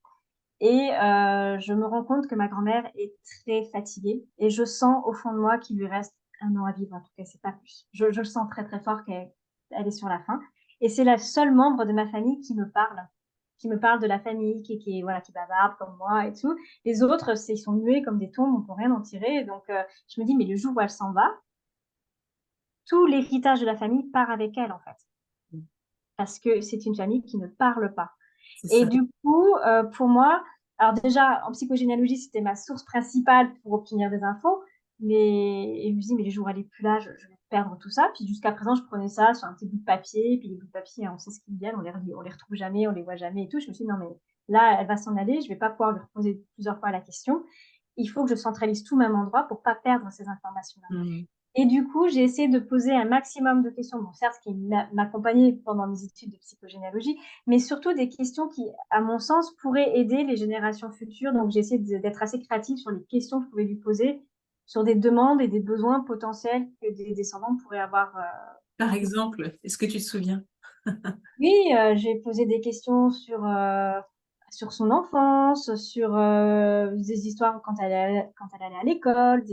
B: et je me rends compte que ma grand-mère est très fatiguée et je sens au fond de moi qu'il lui reste un an à vivre, en tout cas, c'est pas plus. Je le sens très très fort qu'elle est sur la fin. Et c'est la seule membre de ma famille qui me parle de la famille, voilà, qui bavarde comme moi et tout. Les autres, ils sont muets comme des tombes, on peut rien en tirer. Donc, je me dis, mais le jour où elle s'en va, tout l'héritage de la famille part avec elle, en fait. Parce que c'est une famille qui ne parle pas.
A: C'est
B: Et
A: ça.
B: du coup, pour moi, Alors déjà, en psychogénéalogie, c'était ma source principale pour obtenir des infos. Mais je me dis, mais les jours où elle est plus là, je vais perdre tout ça. Puis jusqu'à présent, je prenais ça sur un petit bout de papier. Puis les bouts de papier, on sait ce qu'ils viennent, on les retrouve jamais, on les voit jamais et tout. Je me suis dit, non, mais là, elle va s'en aller. Je vais pas pouvoir lui reposer plusieurs fois la question. Il faut que je centralise tout au même endroit pour pas perdre ces informations-là.
A: Mhm.
B: Et du coup, j'ai essayé de poser un maximum de questions, bon, certes, qui m'accompagnaient pendant mes études de psychogénéalogie, mais surtout des questions qui, à mon sens, pourraient aider les générations futures. Donc, j'ai essayé d'être assez créative sur les questions que je pouvais lui poser, sur des demandes et des besoins potentiels que des descendants pourraient avoir.
A: Par exemple, est-ce que tu te souviens?
B: Oui, j'ai posé des questions sur son enfance, sur des histoires quand elle allait à l'école.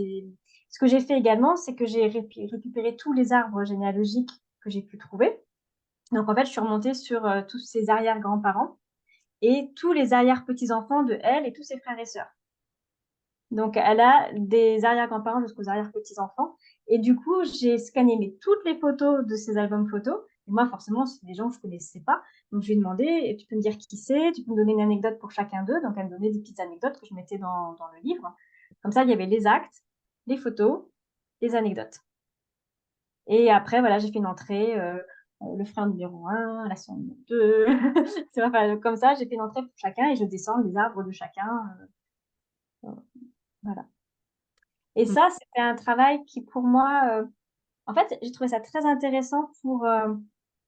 B: Ce que j'ai fait également, c'est que j'ai récupéré tous les arbres généalogiques que j'ai pu trouver. Donc, en fait, je suis remontée sur tous ses arrière-grands-parents et tous les arrière-petits-enfants de elle et tous ses frères et sœurs. Donc, elle a des arrière-grands-parents jusqu'aux arrière-petits-enfants. Et du coup, j'ai scanné toutes les photos de ces albums photos. Et moi, forcément, c'est des gens que je ne connaissais pas. Donc, je lui ai demandé, tu peux me dire qui c'est, tu peux me donner une anecdote pour chacun d'eux. Donc, elle me donnait des petites anecdotes que je mettais dans le livre. Comme ça, il y avait les actes, les photos, les anecdotes. Et après, voilà, j'ai fait une entrée, le frère numéro 1, la sœur numéro 2. Enfin, comme ça, j'ai fait une entrée pour chacun et je descends les arbres de chacun. Voilà. Et
A: Mhm.
B: ça, c'était un travail qui, pour moi, en fait, j'ai trouvé ça très intéressant pour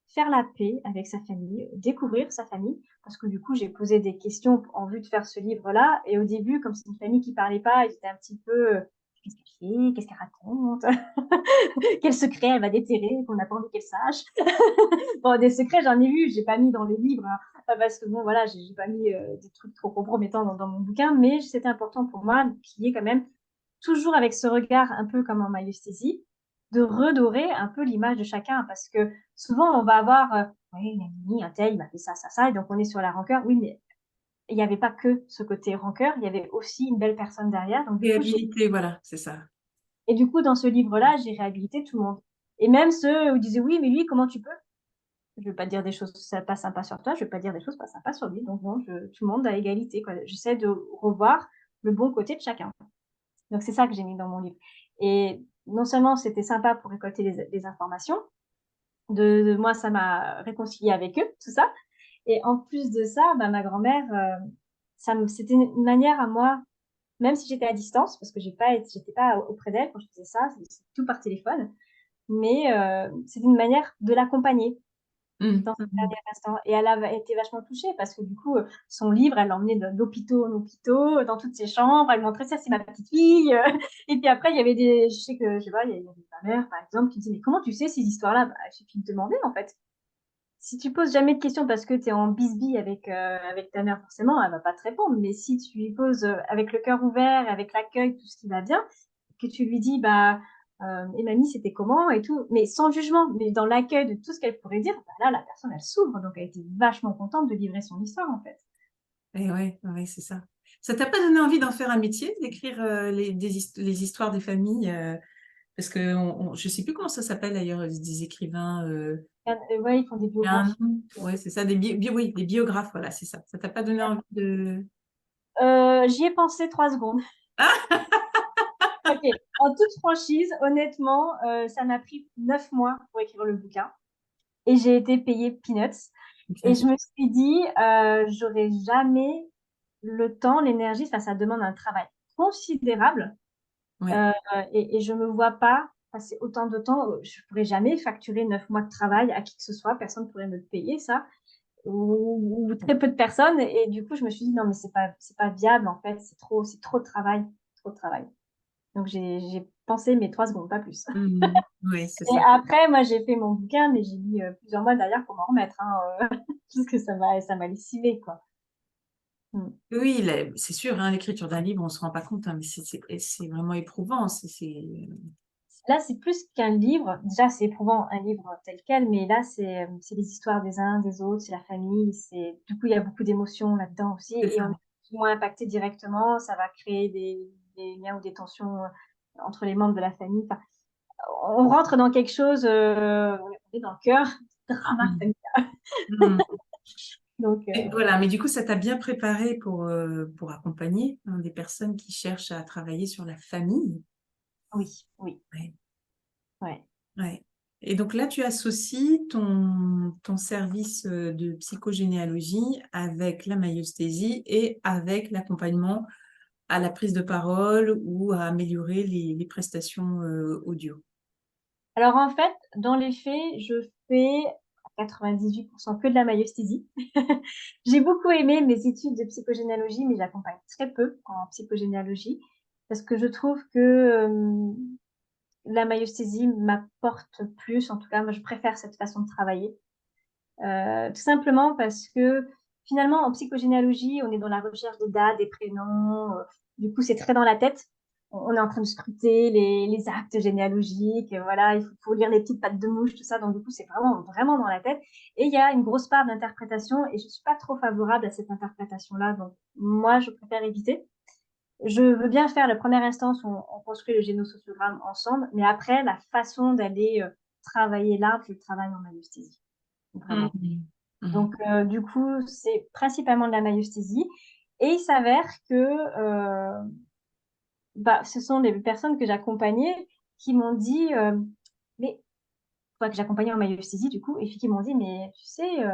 B: faire la paix avec sa famille, découvrir sa famille, parce que du coup, j'ai posé des questions en vue de faire ce livre-là. Et au début, comme c'est une famille qui parlait pas, ils étaient un petit peu, qu'est-ce qu'elle fait, qu'est-ce qu'elle raconte, quel secret elle va déterrer qu'on n'a pas envie qu'elle sache. Bon, des secrets, j'en ai vu, j'ai pas mis dans les livres, hein, parce que bon, voilà, j'ai pas mis des trucs trop compromettants dans mon bouquin, mais c'était important pour moi qu'il y ait quand même toujours avec ce regard un peu comme en maïeusthésie, de redorer un peu l'image de chacun, parce que souvent on va avoir, oui, un tel, il m'a fait ça, ça, ça, et donc on est sur la rancœur. Oui, mais il n'y avait pas que ce côté rancœur, il y avait aussi une belle personne derrière. Donc du coup,
A: Réhabilité, voilà, c'est ça.
B: et du coup, dans ce livre-là, j'ai réhabilité tout le monde. Et même ceux où ils disaient, oui, mais lui, comment tu peux? Je ne veux pas dire des choses pas sympas sur toi, je ne veux pas dire des choses pas sympas sur lui. Donc non, tout le monde à égalité, quoi. J'essaie de revoir le bon côté de chacun. Donc, c'est ça que j'ai mis dans mon livre. Et non seulement c'était sympa pour récolter les informations, moi, ça m'a réconcilié avec eux, tout ça. Et en plus de ça, bah, ma grand-mère, c'était une manière à moi, même si j'étais à distance, parce que j'étais pas auprès d'elle quand je faisais ça, c'est tout par téléphone, mais c'était une manière de l'accompagner
A: Mhm.
B: dans ces
A: Mhm.
B: derniers instants. Et elle a été vachement touchée parce que du coup, son livre, elle l'emmenait d'hôpitaux en hôpitaux, dans toutes ses chambres. Elle montrait ça, c'est ma petite fille. Et puis après, il y avait je sais que, je sais pas, il y avait ma mère, par exemple, qui disait, mais comment tu sais ces histoires-là? Bah, il suffit de demander, en fait. Si tu poses jamais de questions parce que tu es en bisbille avec ta mère, forcément, elle va pas te répondre. Mais si tu lui poses avec le cœur ouvert, avec l'accueil, tout ce qui va bien, que tu lui dis, bah, et mamie, c'était comment et tout, mais sans jugement, mais dans l'accueil de tout ce qu'elle pourrait dire, bah là, la personne, elle s'ouvre, donc elle était vachement contente de livrer son histoire, en fait.
A: Et ouais, ouais, c'est ça. Ça t'a pas donné envie d'en faire un métier, d'écrire les histoires des familles parce que je sais plus comment ça s'appelle d'ailleurs, des écrivains.
B: Ouais, ils font des
A: Il y a un
B: biographies.
A: nom. Ouais, c'est ça, oui, des biographes, voilà, c'est ça. Ça t'a pas donné envie de.
B: J'y ai pensé 3 secondes.
A: Ah!
B: Ok, en toute franchise, honnêtement, ça m'a pris 9 mois pour écrire le bouquin et j'ai été payée peanuts. Et je me suis dit, j'aurais jamais le temps, l'énergie, ça demande un travail considérable.
A: Ouais.
B: Euh, et je me vois pas passer autant de temps. Je pourrais jamais facturer 9 mois de travail à qui que ce soit. Personne pourrait me le payer, ça. Ou très peu de personnes. Et du coup, je me suis dit, non, mais c'est pas viable, en fait. C'est trop de travail. Trop de travail. Donc, j'ai pensé mes 3 secondes, pas plus.
A: Mhm. Oui, c'est
B: Et
A: ça.
B: après, moi, j'ai fait mon bouquin, mais j'ai mis plusieurs mois derrière pour m'en remettre, hein, parce que ça m'a lessivé, quoi. Mm.
A: Oui, c'est sûr, hein, l'écriture d'un livre, on se rend pas compte, hein, mais c'est vraiment éprouvant.
B: Là, c'est plus qu'un livre. Déjà, c'est éprouvant, un livre tel quel, mais là, c'est les histoires des uns, des autres, c'est la famille. Du coup, il y a beaucoup d'émotions là-dedans aussi.
A: C'est
B: Et
A: ça.
B: on est plus ou moins impacté directement. Ça va créer des liens ou des tensions entre les membres de la famille. Enfin, on rentre dans quelque chose, on est dans le cœur, drama
A: Mhm.
B: familial.
A: Mhm.
B: Donc,
A: Et voilà, mais du coup, ça t'a bien préparé pour accompagner des personnes qui cherchent à travailler sur la famille.
B: oui, oui,
A: Ouais,
B: ouais.
A: ouais. Et donc là, tu associes ton service de psychogénéalogie avec la maïeusthésie et avec l'accompagnement à la prise de parole ou à améliorer les prestations audio.
B: Alors en fait, dans les faits, je fais à 98% que de la maïeusthésie. J'ai beaucoup aimé mes études de psychogénéalogie, mais j'accompagne très peu en psychogénéalogie parce que je trouve que la maïeusthésie m'apporte plus. En tout cas, moi, je préfère cette façon de travailler. Tout simplement parce que finalement, en psychogénéalogie, on est dans la recherche des dates, des prénoms. Du coup, c'est très dans la tête. On est en train de scruter les actes généalogiques. Voilà, il faut lire les petites pattes de mouche, tout ça. Donc, du coup, c'est vraiment, vraiment dans la tête. Et il y a une grosse part d'interprétation et je suis pas trop favorable à cette interprétation-là. Donc, moi, je préfère éviter. Je veux bien faire la première instance où on construit le génosociogramme ensemble, mais après, la façon d'aller travailler l'arbre, je le travaille en maïeusthésie. Vraiment.
A: Mhm. Mhm.
B: Donc, du coup, c'est principalement de la maïeusthésie. Et il s'avère que ce sont les personnes que j'accompagnais qui m'ont dit, mais, enfin, que j'accompagnais en maïeusthésie, du coup, et puis qui m'ont dit, mais tu sais,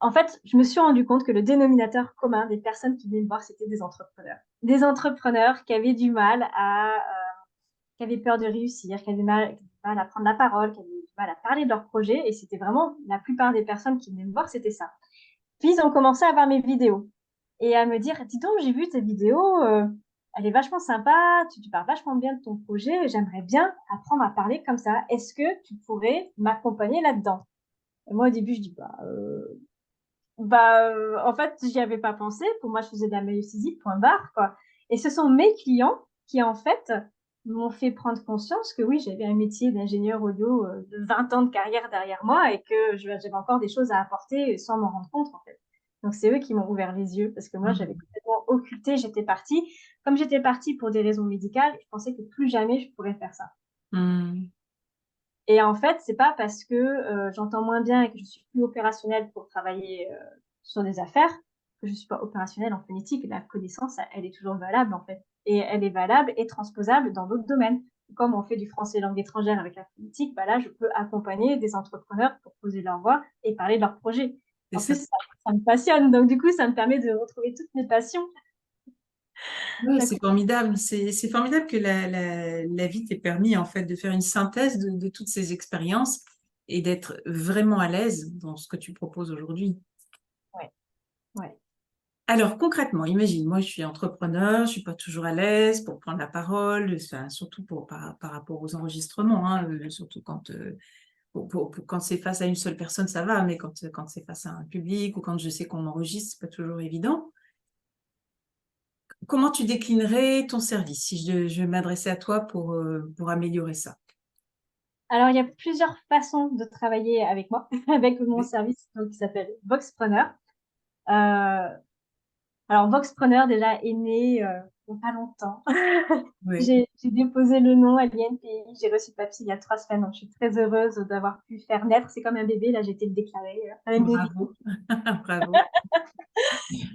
B: en fait, je me suis rendu compte que le dénominateur commun des personnes qui venaient me voir, c'était des entrepreneurs. Des entrepreneurs qui avaient du mal qui avaient peur de réussir, qui avaient du mal à prendre la parole, qui avaient du mal à parler de leur projet. Et c'était vraiment la plupart des personnes qui venaient me voir, c'était ça. Puis ils ont commencé à voir mes vidéos et à me dire, dis donc, j'ai vu tes vidéos, elle est vachement sympa, tu parles vachement bien de ton projet, j'aimerais bien apprendre à parler comme ça. Est-ce que tu pourrais m'accompagner là-dedans? Et moi, au début, je dis, en fait, j'y avais pas pensé. Pour moi, je faisais de la maïeuxésie, point barre, quoi. Et ce sont mes clients qui, en fait, m'ont fait prendre conscience que oui, j'avais un métier d'ingénieur audio de 20 ans de carrière derrière moi et que j'avais encore des choses à apporter sans m'en rendre compte, en fait. Donc, c'est eux qui m'ont ouvert les yeux parce que moi, j'avais complètement occulté, j'étais partie. Comme j'étais partie pour des raisons médicales, je pensais que plus jamais je pourrais faire ça.
A: Mhm.
B: Et en fait, c'est pas parce que j'entends moins bien et que je suis plus opérationnelle pour travailler sur des affaires que je suis pas opérationnelle en phonétique. La connaissance, elle est toujours valable en fait. Et elle est valable et transposable dans d'autres domaines. Comme on fait du français langue étrangère avec la phonétique, bah là, je peux accompagner des entrepreneurs pour poser leur voix et parler de leurs projets.
A: C'est
B: En
A: ça.
B: plus, ça me passionne. Donc, du coup, ça me permet de retrouver toutes mes passions.
A: Oui,
B: D'un
A: c'est
B: coup,
A: formidable. C'est formidable que la vie t'ait permis en fait de faire une synthèse de toutes ces expériences et d'être vraiment à l'aise dans ce que tu proposes aujourd'hui.
B: ouais, ouais.
A: Alors concrètement, imagine, moi je suis entrepreneur, je suis pas toujours à l'aise pour prendre la parole, enfin, surtout par rapport aux enregistrements, hein, surtout quand quand c'est face à une seule personne, ça va, mais quand c'est face à un public ou quand je sais qu'on m'enregistre, c'est pas toujours évident. Comment tu déclinerais ton service si je vais m'adresser à toi pour améliorer ça?
B: Alors, il y a plusieurs façons de travailler avec moi, avec mon
A: Oui.
B: service donc, qui s'appelle Voxpreneur. Euh, alors, Voxpreneur, déjà, est né il n'y a pas longtemps.
A: Oui.
B: J'ai déposé le nom à l'INPI, j'ai reçu le papier il y a 3 semaines, donc je suis très heureuse d'avoir pu faire naître. C'est comme un bébé, là, j'ai été le déclarer avec des vies.
A: Bravo. Bravo.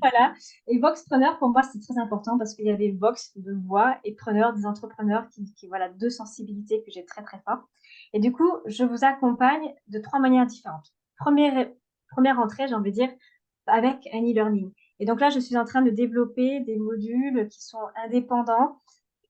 B: Voilà. Et Voxpreneur, pour moi, c'est très important parce qu'il y avait Vox de voix et preneur des entrepreneurs voilà, deux sensibilités que j'ai très, très fortes. Et du coup, je vous accompagne de 3 manières différentes. Première, première entrée, j'ai envie de dire, avec un e-learning. Et donc là, je suis en train de développer des modules qui sont indépendants,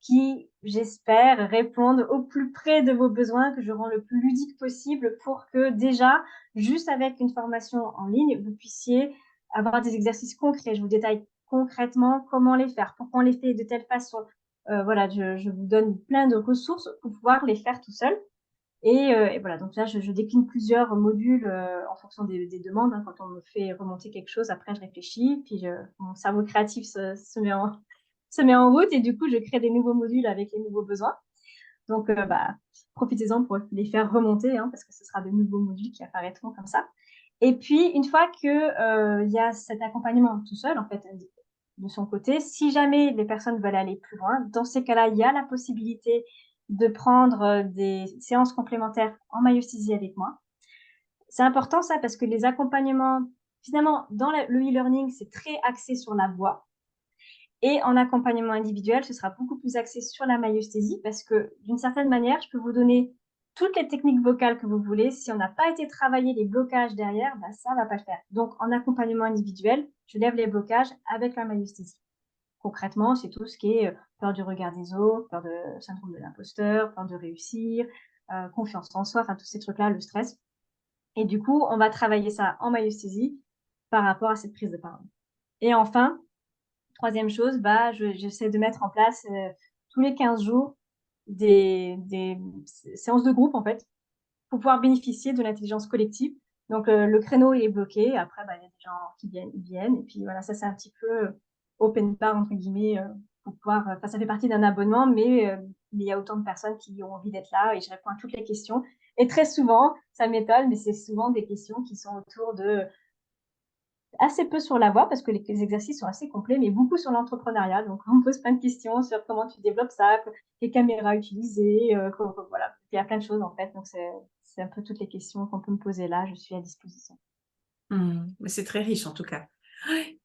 B: qui, j'espère, répondent au plus près de vos besoins, que je rends le plus ludique possible pour que déjà, juste avec une formation en ligne, vous puissiez avoir des exercices concrets. Je vous détaille concrètement comment les faire, pourquoi on les fait de telle façon. Voilà, je vous donne plein de ressources pour pouvoir les faire tout seul. Et voilà, donc là, je décline plusieurs modules en fonction des demandes. Hein. Quand on me fait remonter quelque chose, après, je réfléchis, puis mon cerveau créatif se met en route et du coup, je crée des nouveaux modules avec les nouveaux besoins. Donc, profitez-en pour les faire remonter, hein, parce que ce sera de nouveaux modules qui apparaîtront comme ça. Et puis, une fois que y a cet accompagnement tout seul, en fait, de son côté, si jamais les personnes veulent aller plus loin, dans ces cas-là, il y a la possibilité de prendre des séances complémentaires en maïeuxésie avec moi. C'est important ça parce que les accompagnements, finalement, dans le e-learning, c'est très axé sur la voix. Et en accompagnement individuel, ce sera beaucoup plus axé sur la myosthésie parce que d'une certaine manière, je peux vous donner toutes les techniques vocales que vous voulez. Si on n'a pas été travailler les blocages derrière, bah, ça ne va pas le faire. Donc, en accompagnement individuel, je lève les blocages avec la myosthésie. Concrètement, c'est tout ce qui est peur du regard des autres, peur de syndrome de l'imposteur, peur de réussir, confiance en soi, enfin tous ces trucs-là, le stress. Et du coup, on va travailler ça en myosthésie par rapport à cette prise de parole. Et enfin, troisième chose, bah, j'essaie de mettre en place tous les 15 jours des séances de groupe, en fait, pour pouvoir bénéficier de l'intelligence collective. Donc, le créneau, il est bloqué. Après, bah, il y a des gens qui viennent, ils viennent. Et puis, voilà, ça, c'est un petit peu open bar, entre guillemets, pour pouvoir, enfin, ça fait partie d'un abonnement, mais il y a autant de personnes qui ont envie d'être là et je réponds à toutes les questions. Et très souvent, ça m'étonne, mais c'est souvent des questions qui sont autour de assez peu sur la voix parce que les exercices sont assez complets, mais beaucoup sur l'entrepreneuriat. Donc, on me pose plein de questions sur comment tu développes ça, quelles caméras utiliser, voilà. Il y a plein de choses en fait. Donc, c'est un peu toutes les questions qu'on peut me poser là. Je suis à disposition.
A: Mais c'est très riche en tout cas. Ouais.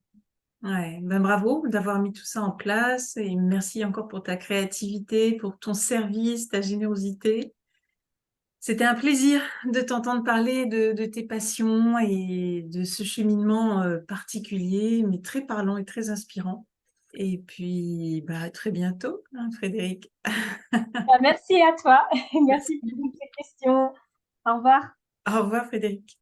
A: Ouais, ben bravo d'avoir mis tout ça en place et merci encore pour ta créativité, pour ton service, ta générosité. C'était un plaisir de t'entendre parler de tes passions et de ce cheminement particulier, mais très parlant et très inspirant. Et puis, bah, à très bientôt, hein, Frédéric.
B: Bah, merci à toi. Merci pour toutes ces questions. Au revoir.
A: Au revoir, Frédéric.